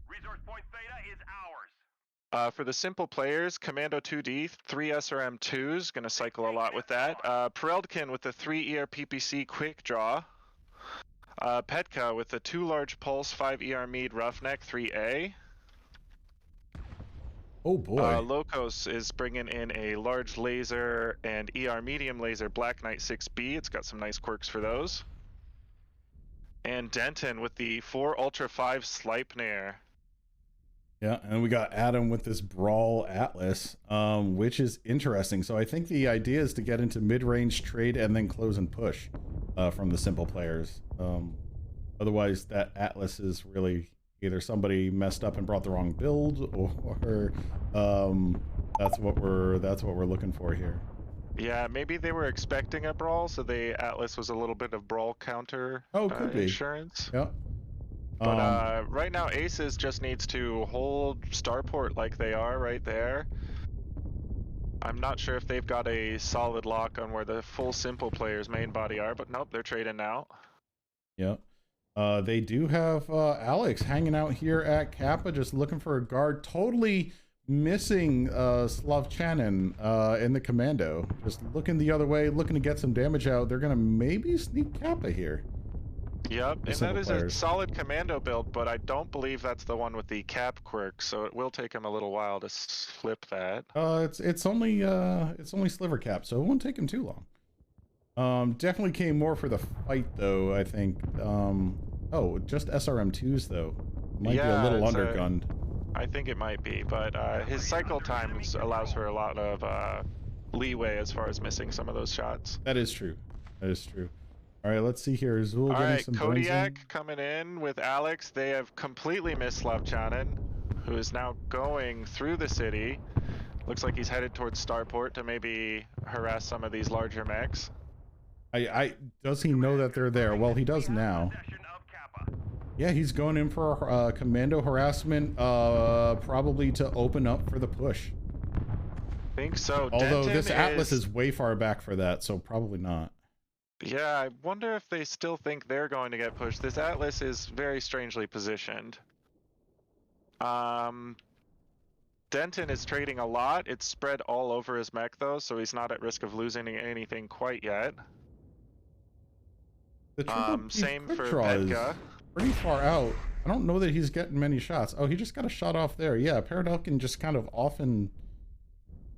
Resource point Theta is ours. For the simple players, Commando 2D, 3 SRM2s, going to cycle a lot with that. Pereldkin with the 3 ER PPC quick draw. Petka with the 2 large pulse, 5 ER Mead Roughneck 3A. Oh boy. Locos is bringing in a large laser and ER medium laser Black Knight 6B. It's got some nice quirks for those. And Denton with the 4 Ultra 5 Sleipnir. Yeah, and we got Adam with this Brawl Atlas, which is interesting. So I think the idea is to get into mid-range trade and then close and push from the simple players. Otherwise, that Atlas is really either somebody messed up and brought the wrong build, or that's what we're looking for here. Yeah, maybe they were expecting a brawl, so the Atlas was a little bit of brawl counter could be insurance. Yeah. But right now, Aces just needs to hold Starport like they are right there. I'm not sure if they've got a solid lock on where the full simple players' main body are, but nope, they're trading out. Yep. They do have Alex hanging out here at Kappa, just looking for a guard. Totally missing Slavchanin in the commando. Just looking the other way, looking to get some damage out. They're going to maybe sneak Kappa here. Yep, and that is a solid commando build, but I don't believe that's the one with the cap quirk, so it will take him a little while to flip that. It's only sliver cap, so it won't take him too long. Definitely came more for the fight though, I think. Oh, just SRM2s though. Might be a little undergunned. I think it might be, but his cycle times allows for a lot of leeway as far as missing some of those shots. That is true. That is true. All right, let's see here. Zul All right, some Kodiak coming in with Alex. They have completely missed Slavchanin, who is now going through the city. Looks like he's headed towards Starport to maybe harass some of these larger mechs. Does he know that they're there? Well, he does now. Yeah, he's going in for commando harassment, probably to open up for the push. I think so. Although this Atlas is way far back for that, so probably not. Yeah, I wonder if they still think they're going to get pushed. This Atlas is very strangely positioned. Denton is trading a lot. It's spread all over his mech though, so he's not at risk of losing anything quite yet. Same for Petka. Pretty far out. I don't know that he's getting many shots. Oh, he just got a shot off there. Yeah, Pereldkin just kind of off in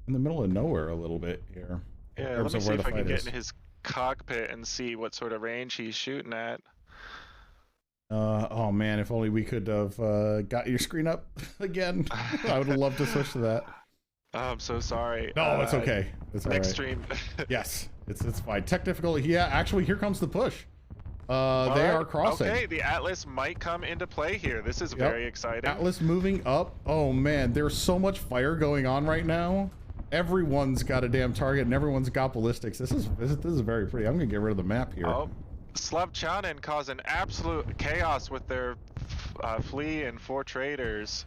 the middle of nowhere a little bit here. Yeah, let me see if I can get in his cockpit and see what sort of range he's shooting at. Oh man, if only we could have got your screen up again. I would love to switch to that. Oh, I'm so sorry. No, it's okay. It's all right. Stream. Yes, it's fine. Tech difficulty. Yeah, actually, here comes the push. They are crossing. Okay, the Atlas might come into play here. This is very exciting. Atlas moving up. Oh man, there's so much fire going on right now. Everyone's got a damn target and everyone's got ballistics. This is very pretty. I'm gonna get rid of the map here. Oh, Slavchanin causing absolute chaos with their flea and 4 traders.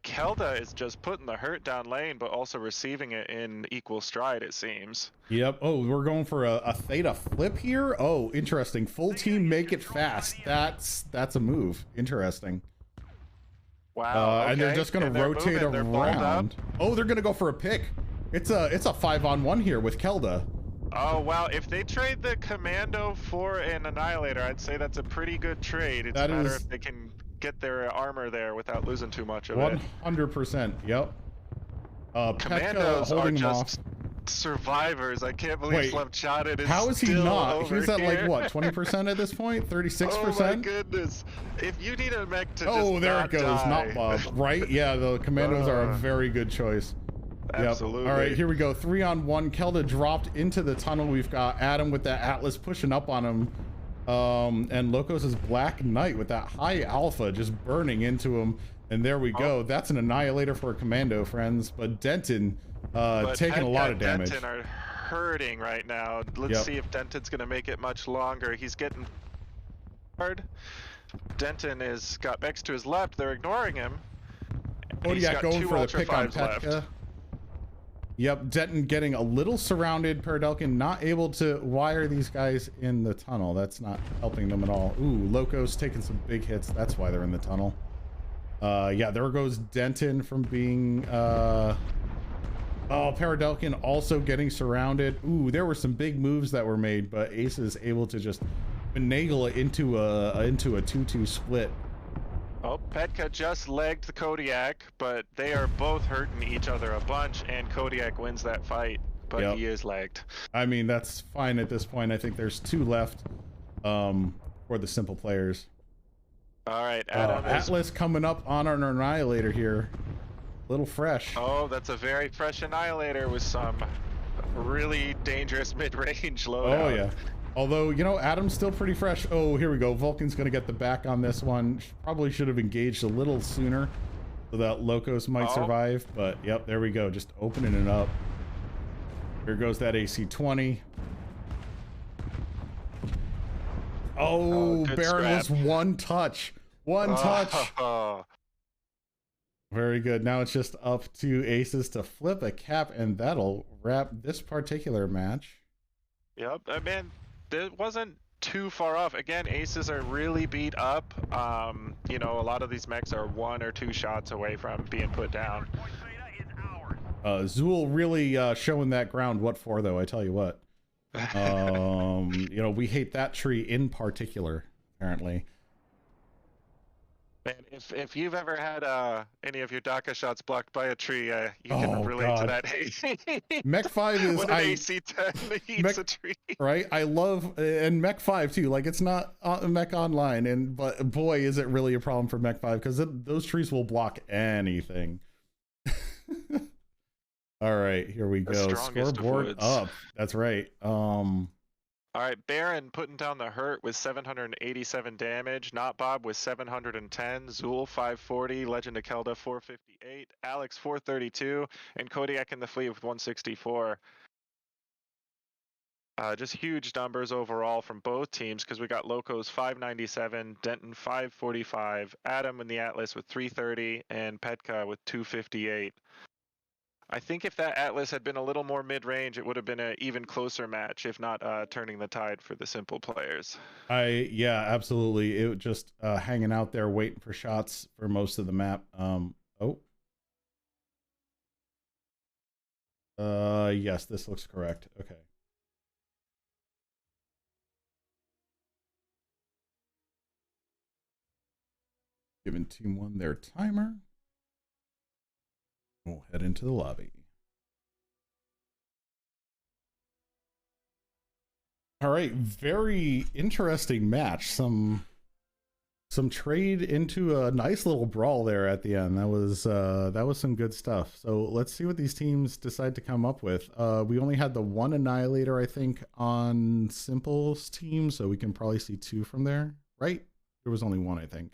Kelda is just putting the hurt down lane, but also receiving it in equal stride, it seems. Yep. Oh, we're going for a Theta flip here. Oh, interesting. Full team make it fast. That's a move. Interesting. Wow. And they're just going to rotate around. Oh, they're going to go for a pick. It's a 5-on-1 here with Kelda. Oh, wow. If they trade the Commando for an Annihilator, I'd say that's a pretty good trade. It's a matter if they can get their armor there without losing too much of it. 100%. Yep. Commandos are just survivors. I can't believe Slavchanin is How is he still not? He's at here. like what, 20% at this point? 36%? Oh my goodness. If you need a mech to just there it goes. Die. Not Bob. Right? Yeah, the Commandos are a very good choice. Absolutely. Yep. All right, here we go. 3-on-1. Kelda dropped into the tunnel. We've got Adam with that Atlas pushing up on him. And Locos' Black Knight with that high alpha just burning into him. And there we go. That's an Annihilator for a Commando, friends. But Denton taking a lot of damage. Denton are hurting right now. Let's see if Denton's going to make it much longer. He's getting hard. Denton is got mechs to his left. They're ignoring him. Kodiak going for the pick on Petka. Yep, Denton getting a little surrounded. Paradelkin not able to wire these guys in the tunnel. That's not helping them at all. Ooh, Loco's taking some big hits. That's why they're in the tunnel. Yeah, there goes Denton from being... Oh, Paradelkin also getting surrounded. Ooh, there were some big moves that were made, but Ace is able to just finagle it into a 2-2 split. Oh, Petka just legged the Kodiak, but they are both hurting each other a bunch, and Kodiak wins that fight, but Yep. he is legged. I mean, that's fine at this point. I think there's 2 left for the simple players. All right, Adam Atlas coming up on an Annihilator here. A little fresh. Oh, that's a very fresh Annihilator with some really dangerous mid-range loadout. Oh, yeah. Although, you know, Adam's still pretty fresh. Oh, here we go. Vulcan's going to get the back on this one. Probably should have engaged a little sooner so that Locos might survive. But, yep, there we go. Just opening it up. Here goes that AC-20. Oh, Baron was one touch. One touch. Very good. Now it's just up to Aces to flip a cap, and that'll wrap this particular match. Yep, I mean, it wasn't too far off. Again, Aces are really beat up. You know, a lot of these mechs are 1 or 2 shots away from being put down. Zool really showing that ground. What for, though? I tell you what. You know, we hate that tree in particular, apparently. Man, if you've ever had any of your DACA shots blocked by a tree, you can relate to that. Mech 5 is when an AC-10 eats a tree. Right? I love, and Mech 5 too. Like, it's not Mech Online, but boy, is it really a problem for Mech 5 because those trees will block anything. All right, here we go. Scoreboard up. That's right. All right, Baron putting down the hurt with 787 damage. Not Bob with 710. Zool 540. Legend of Kelda 458. Alex 432. And Kodiak in the fleet with 164. Just huge numbers overall from both teams because we got Locos 597, Denton 545, Adam in the Atlas with 330, and Petka with 258. I think if that Atlas had been a little more mid-range, it would have been an even closer match, if not turning the tide for the simple players. Yeah, absolutely. It was just hanging out there waiting for shots for most of the map. Yes, this looks correct. Okay. Giving Team 1 their timer. We'll head into the lobby. All right, very interesting match. Some trade into a nice little brawl there at the end. That was some good stuff. So let's see what these teams decide to come up with. We only had the 1 Annihilator, I think, on Simple's team, so we can probably see 2 from there, right? There was only 1, I think.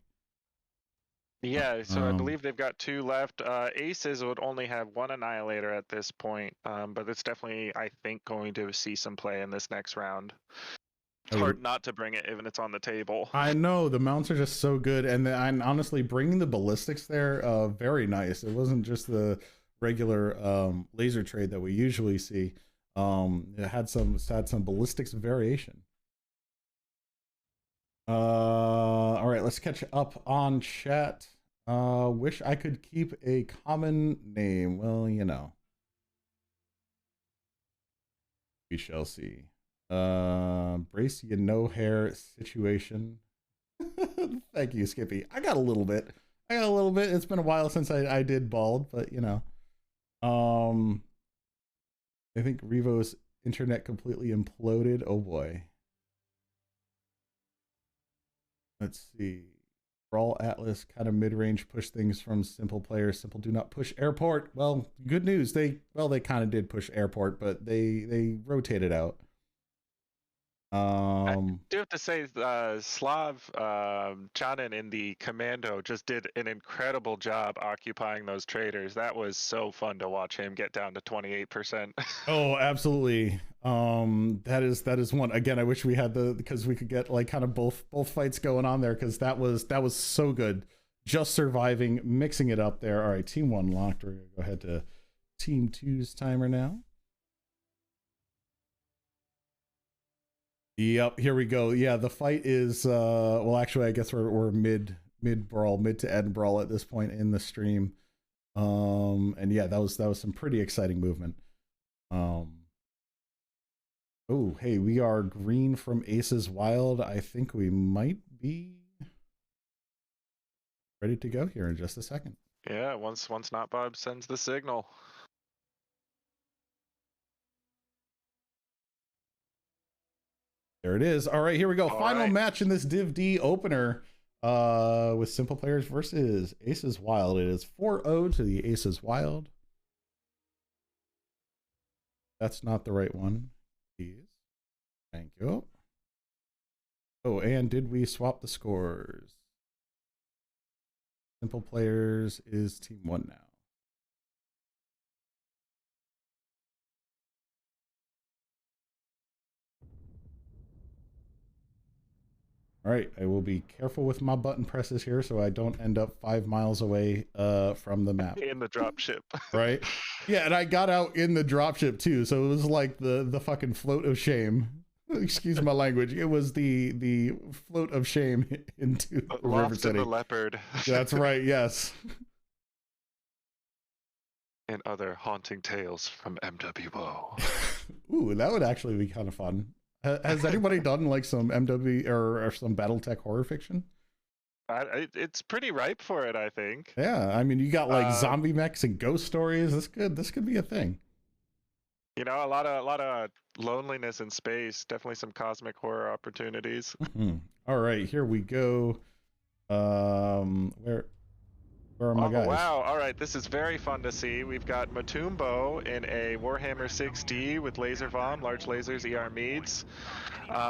Yeah, so I believe they've got 2 left. Aces would only have 1 Annihilator at this point, but it's definitely, I think, going to see some play in this next round. It's hard not to bring it even it's on the table. I know, the mounts are just so good, and honestly, bringing the ballistics there, very nice. It wasn't just the regular laser trade that we usually see. It had some ballistics variation. All right, let's catch up on chat. Wish I could keep a common name. Well, you know. We shall see. Brace you no hair situation. Thank you, Skippy. I got a little bit. It's been a while since I did bald, but you know. I think Revo's internet completely imploded. Oh boy. Let's see. Brawl Atlas kind of mid-range push things from simple players. Simple do not push airport. Well, good news. They kind of did push airport, but they rotated out. I do have to say, Slav Chanin in the Commando just did an incredible job occupying those traders. That was so fun to watch him get down to 28%. Oh, absolutely. That is one. Again, I wish we had because we could get like kind of both fights going on there because that was so good. Just surviving, mixing it up there. All right, Team 1 locked. We're gonna go ahead to Team 2's timer now. Yep, here we go. Yeah, the fight is well, actually I guess we're mid brawl, mid to end brawl at this point in the stream. And yeah, that was some pretty exciting movement. Oh, hey, we are green from Aces Wild. I think we might be ready to go here in just a second. Yeah, once Not Bob sends the signal. There it is. All right, here we go. All Final right. match in this Div D opener with Simple Players versus Aces Wild. It is 4-0 to the Aces Wild. That's not the right one. Please. Thank you. Oh, and did we swap the scores? Simple Players is Team 1 now. All right, I will be careful with my button presses here so I don't end up 5 miles away from the map. In the dropship. Right? Yeah, and I got out in the dropship too, so it was like the fucking float of shame. Excuse my language. It was the float of shame into River Lost City. in the Leopard. That's right, yes. And other haunting tales from MWO. Ooh, that would actually be kind of fun. Has anybody done like some MW or some BattleTech horror fiction? It's pretty ripe for it, I think. Yeah, I mean, you got like zombie mechs and ghost stories. This could be a thing. You know, a lot of loneliness in space. Definitely some cosmic horror opportunities. All right, here we go. Where are my guys? Wow! All right, this is very fun to see. We've got Matumbo in a Warhammer 6D with laser bomb, large lasers, ER Meads.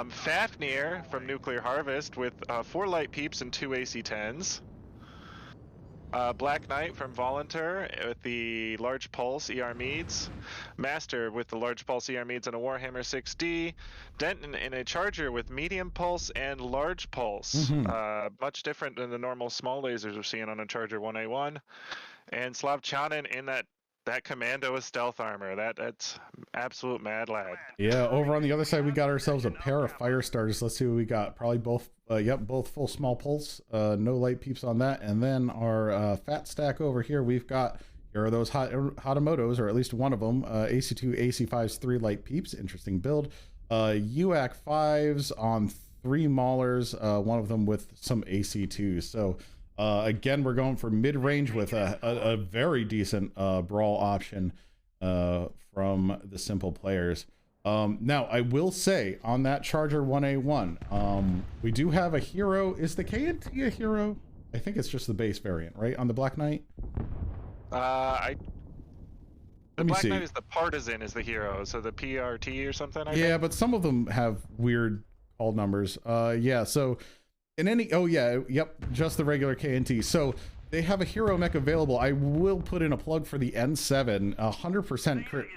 Fafnir from Nuclear Harvest with 4 light peeps and 2 AC-10s. Black Knight from Volunteer with the large pulse ER Meads. Master with the large pulse ER Meads and a Warhammer 6D. Denton in a Charger with medium pulse and large pulse. Much different than the normal small lasers we're seeing on a Charger 1A1. And Slavchanin in that commando with stealth armor. That's absolute mad lad. Yeah, over on the other side we got ourselves a pair of fire starters. Let's see what we got. Probably both both full small pulse, no light peeps on that. And then our fat stack over here, we've got, here are those Hatamotos, or at least one of them, AC2 AC5's 3 light peeps. Interesting build. UAC 5s on 3 maulers, one of them with some AC2s. So again, we're going for mid-range with a very decent brawl option from the Simple Players. Now, I will say, on that Charger 1A1, we do have a hero. Is the KNT a hero? I think it's just the base variant, right? On the Black Knight? The Black Knight is the partisan, is the hero, so the PRT or something, I think? But some of them have weird call numbers. Yeah, so... in any, oh yeah, yep, just the regular KNT. So they have a hero mech available. I will put in a plug for the N7, 100% crit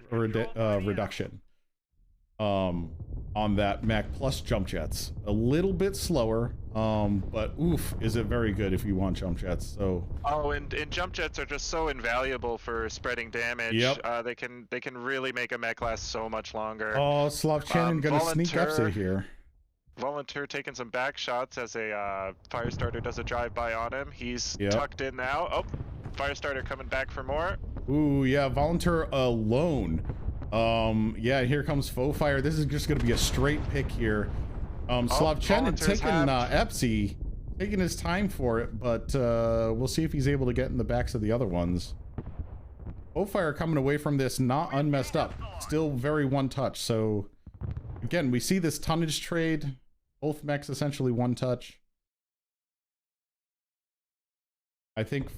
reduction on that mech plus jump jets. A little bit slower, but oof, is it very good if you want jump jets. So and jump jets are just so invaluable for spreading damage. Yep. They can really make a mech last so much longer. Oh, Slavchanin gonna sneak up to here. Volunteer taking some back shots as a Firestarter does a drive-by on him. He's tucked in now. Oh, Firestarter coming back for more. Ooh, yeah, Volunteer alone. Yeah, here comes Faux Fire. This is just going to be a straight pick here. Slavchanin taking Epsi, taking his time for it, but we'll see if he's able to get in the backs of the other ones. Faux Fire coming away from this not unmessed up. Still very one touch, so... again, we see this tonnage trade. Both mechs essentially one touch. I think,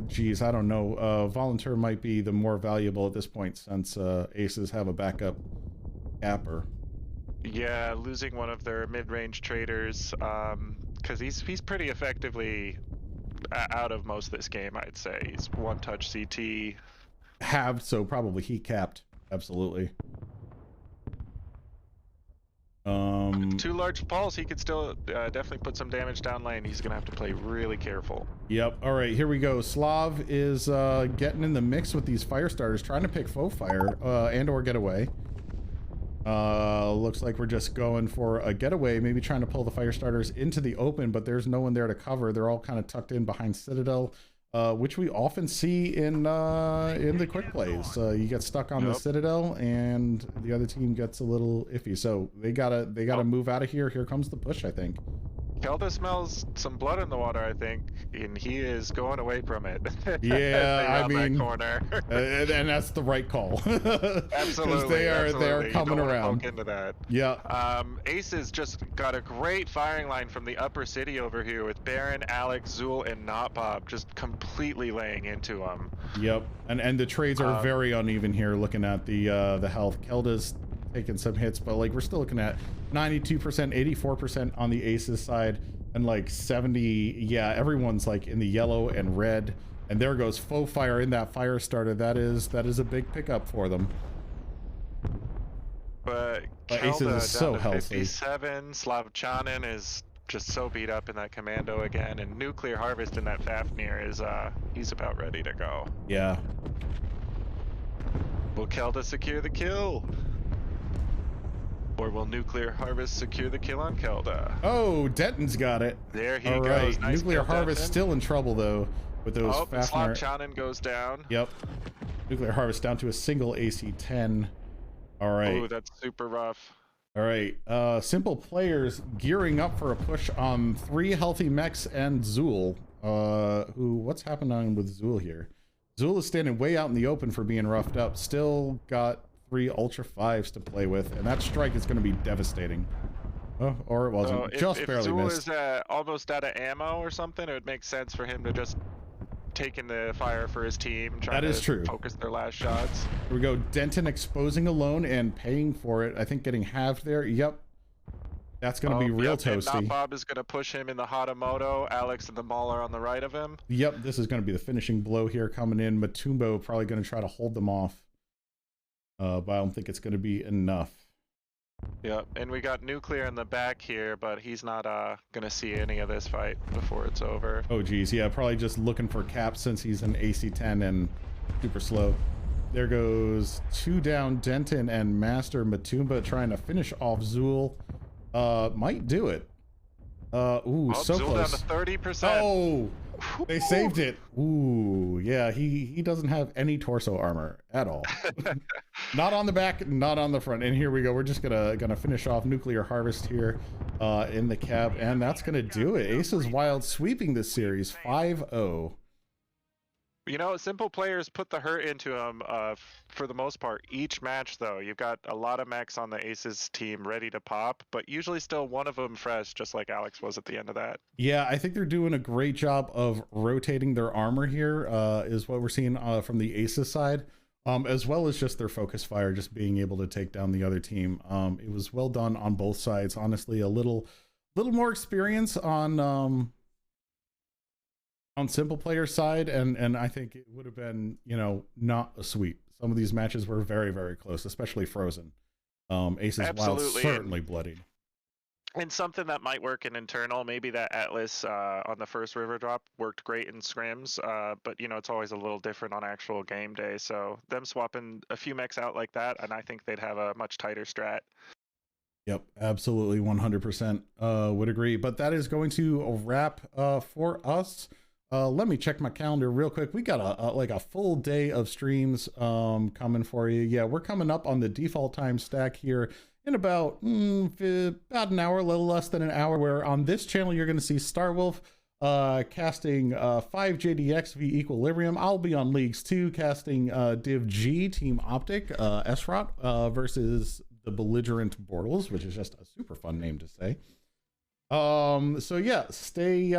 geez, I don't know. Volunteer might be the more valuable at this point since Aces have a backup capper. Yeah, losing one of their mid-range traders, because he's pretty effectively out of most of this game, I'd say. He's one-touch CT. Halved, so probably he capped. Absolutely. With 2 large pulls, he could still definitely put some damage down lane. He's gonna have to play really careful. Yep. All right, here we go. Slav is getting in the mix with these fire starters, trying to pick faux fire and or get away. Looks like we're just going for a getaway, maybe trying to pull the fire starters into the open, but there's no one there to cover. They're all kind of tucked in behind Citadel, which we often see in the quick plays. You get stuck on the Citadel and the other team gets a little iffy, so they gotta move out of here. Here comes the push, I think. Kelda smells some blood in the water, I think, and he is going away from it. Yeah, I mean, that corner. And that's the right call. Absolutely, they are coming around. Poke into that. Yeah. Aces just got a great firing line from the upper city over here with Baron, Alex, Zool, and Notbob just completely laying into them. Yep, and the trades are very uneven here. Looking at the health, Kelda's taking some hits, but like we're still looking at 92%, 84% on the Aces side, and like 70. Yeah, everyone's like in the yellow and red, and there goes faux fire in that fire starter. That is a big pickup for them. But Aces is so healthy. 57. Slavchanin is just so beat up in that commando again, and Nuclear Harvest in that Fafnir is he's about ready to go. Yeah. Will Kelda secure the kill? Or will Nuclear Harvest secure the kill on Kelda? Oh, Denton's got it. There he goes. Nice Nuclear kill, Harvest Denton. still in trouble though with those Fafnir. Slavchanin goes down. Yep. Nuclear Harvest down to a single AC-10. All right. Oh, that's super rough. All right. Simple players gearing up for a push on 3 healthy mechs and Zool. What's happening with Zool here? Zool is standing way out in the open for being roughed up. Still got 3 Ultra 5s to play with, and that strike is going to be devastating. Oh, or it wasn't. Just barely Zool missed. is almost out of ammo or something, it would make sense for him to just take in the fire for his team. That is true. Focus their last shots. Here we go. Denton exposing alone and paying for it. I think getting halved there. Yep. That's going to be real toasty. Bob is going to push him in the Hatamoto. Alex and the Mauler on the right of him. Yep. This is going to be the finishing blow here coming in. Matumbo probably going to try to hold them off. But I don't think it's going to be enough. Yep, and we got Nuclear in the back here, but he's not going to see any of this fight before it's over. Oh, geez. Yeah, probably just looking for caps since he's an AC-10 and super slow. There goes 2 down. Denton and Master Matumba trying to finish off Zool. Might do it. Ooh, so Zool close. Down to 30%. Oh, they saved it. Ooh, yeah, he doesn't have any torso armor at all. Not on the back, not on the front. And here we go. We're just gonna finish off Nuclear Harvest here in the cab, and that's gonna do it. Aces Wild sweeping this series 5-0. You know, simple players put the hurt into them for the most part. Each match, though, you've got a lot of mechs on the Aces team ready to pop, but usually still one of them fresh, just like Alex was at the end of that. Yeah, I think they're doing a great job of rotating their armor here, is what we're seeing from the Aces side, as well as just their focus fire, just being able to take down the other team. It was well done on both sides. Honestly, a little more experience on simple player side, and I think it would have been, you know, not a sweep. Some of these matches were very, very close, especially Frozen. Aces Wild certainly bloodied. And something that might work in internal, maybe that Atlas on the first river drop worked great in scrims, but you know, it's always a little different on actual game day. So them swapping a few mechs out like that, and I think they'd have a much tighter strat. Yep, absolutely, 100% would agree. But that is going to wrap for us. Let me check my calendar real quick. We got a full day of streams coming for you. Yeah, we're coming up on the default time stack here in about an hour, a little less than an hour, where on this channel you're going to see Starwolf casting 5 JDX v Equilibrium. I'll be on Leagues 2 casting Div G Team Optic SROT versus the Belligerent Bortles, which is just a super fun name to say. So yeah, stay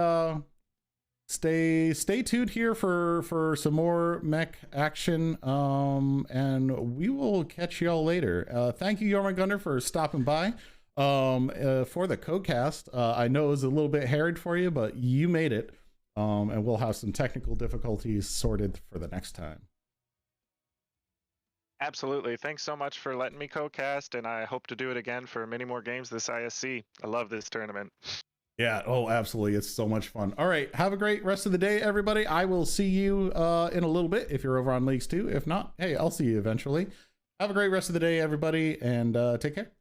tuned here for some more mech action, and we will catch y'all later. Thank you, Yorma Gunner, for stopping by for the codecast. I know it was a little bit harried for you, but you made it, and we'll have some technical difficulties sorted for the next time. Absolutely. Thanks so much for letting me co-cast, and I hope to do it again for many more games this ISC. I love this tournament. Yeah. Oh, absolutely. It's so much fun. All right. Have a great rest of the day, everybody. I will see you in a little bit if you're over on Leagues 2. If not, hey, I'll see you eventually. Have a great rest of the day, everybody, and take care.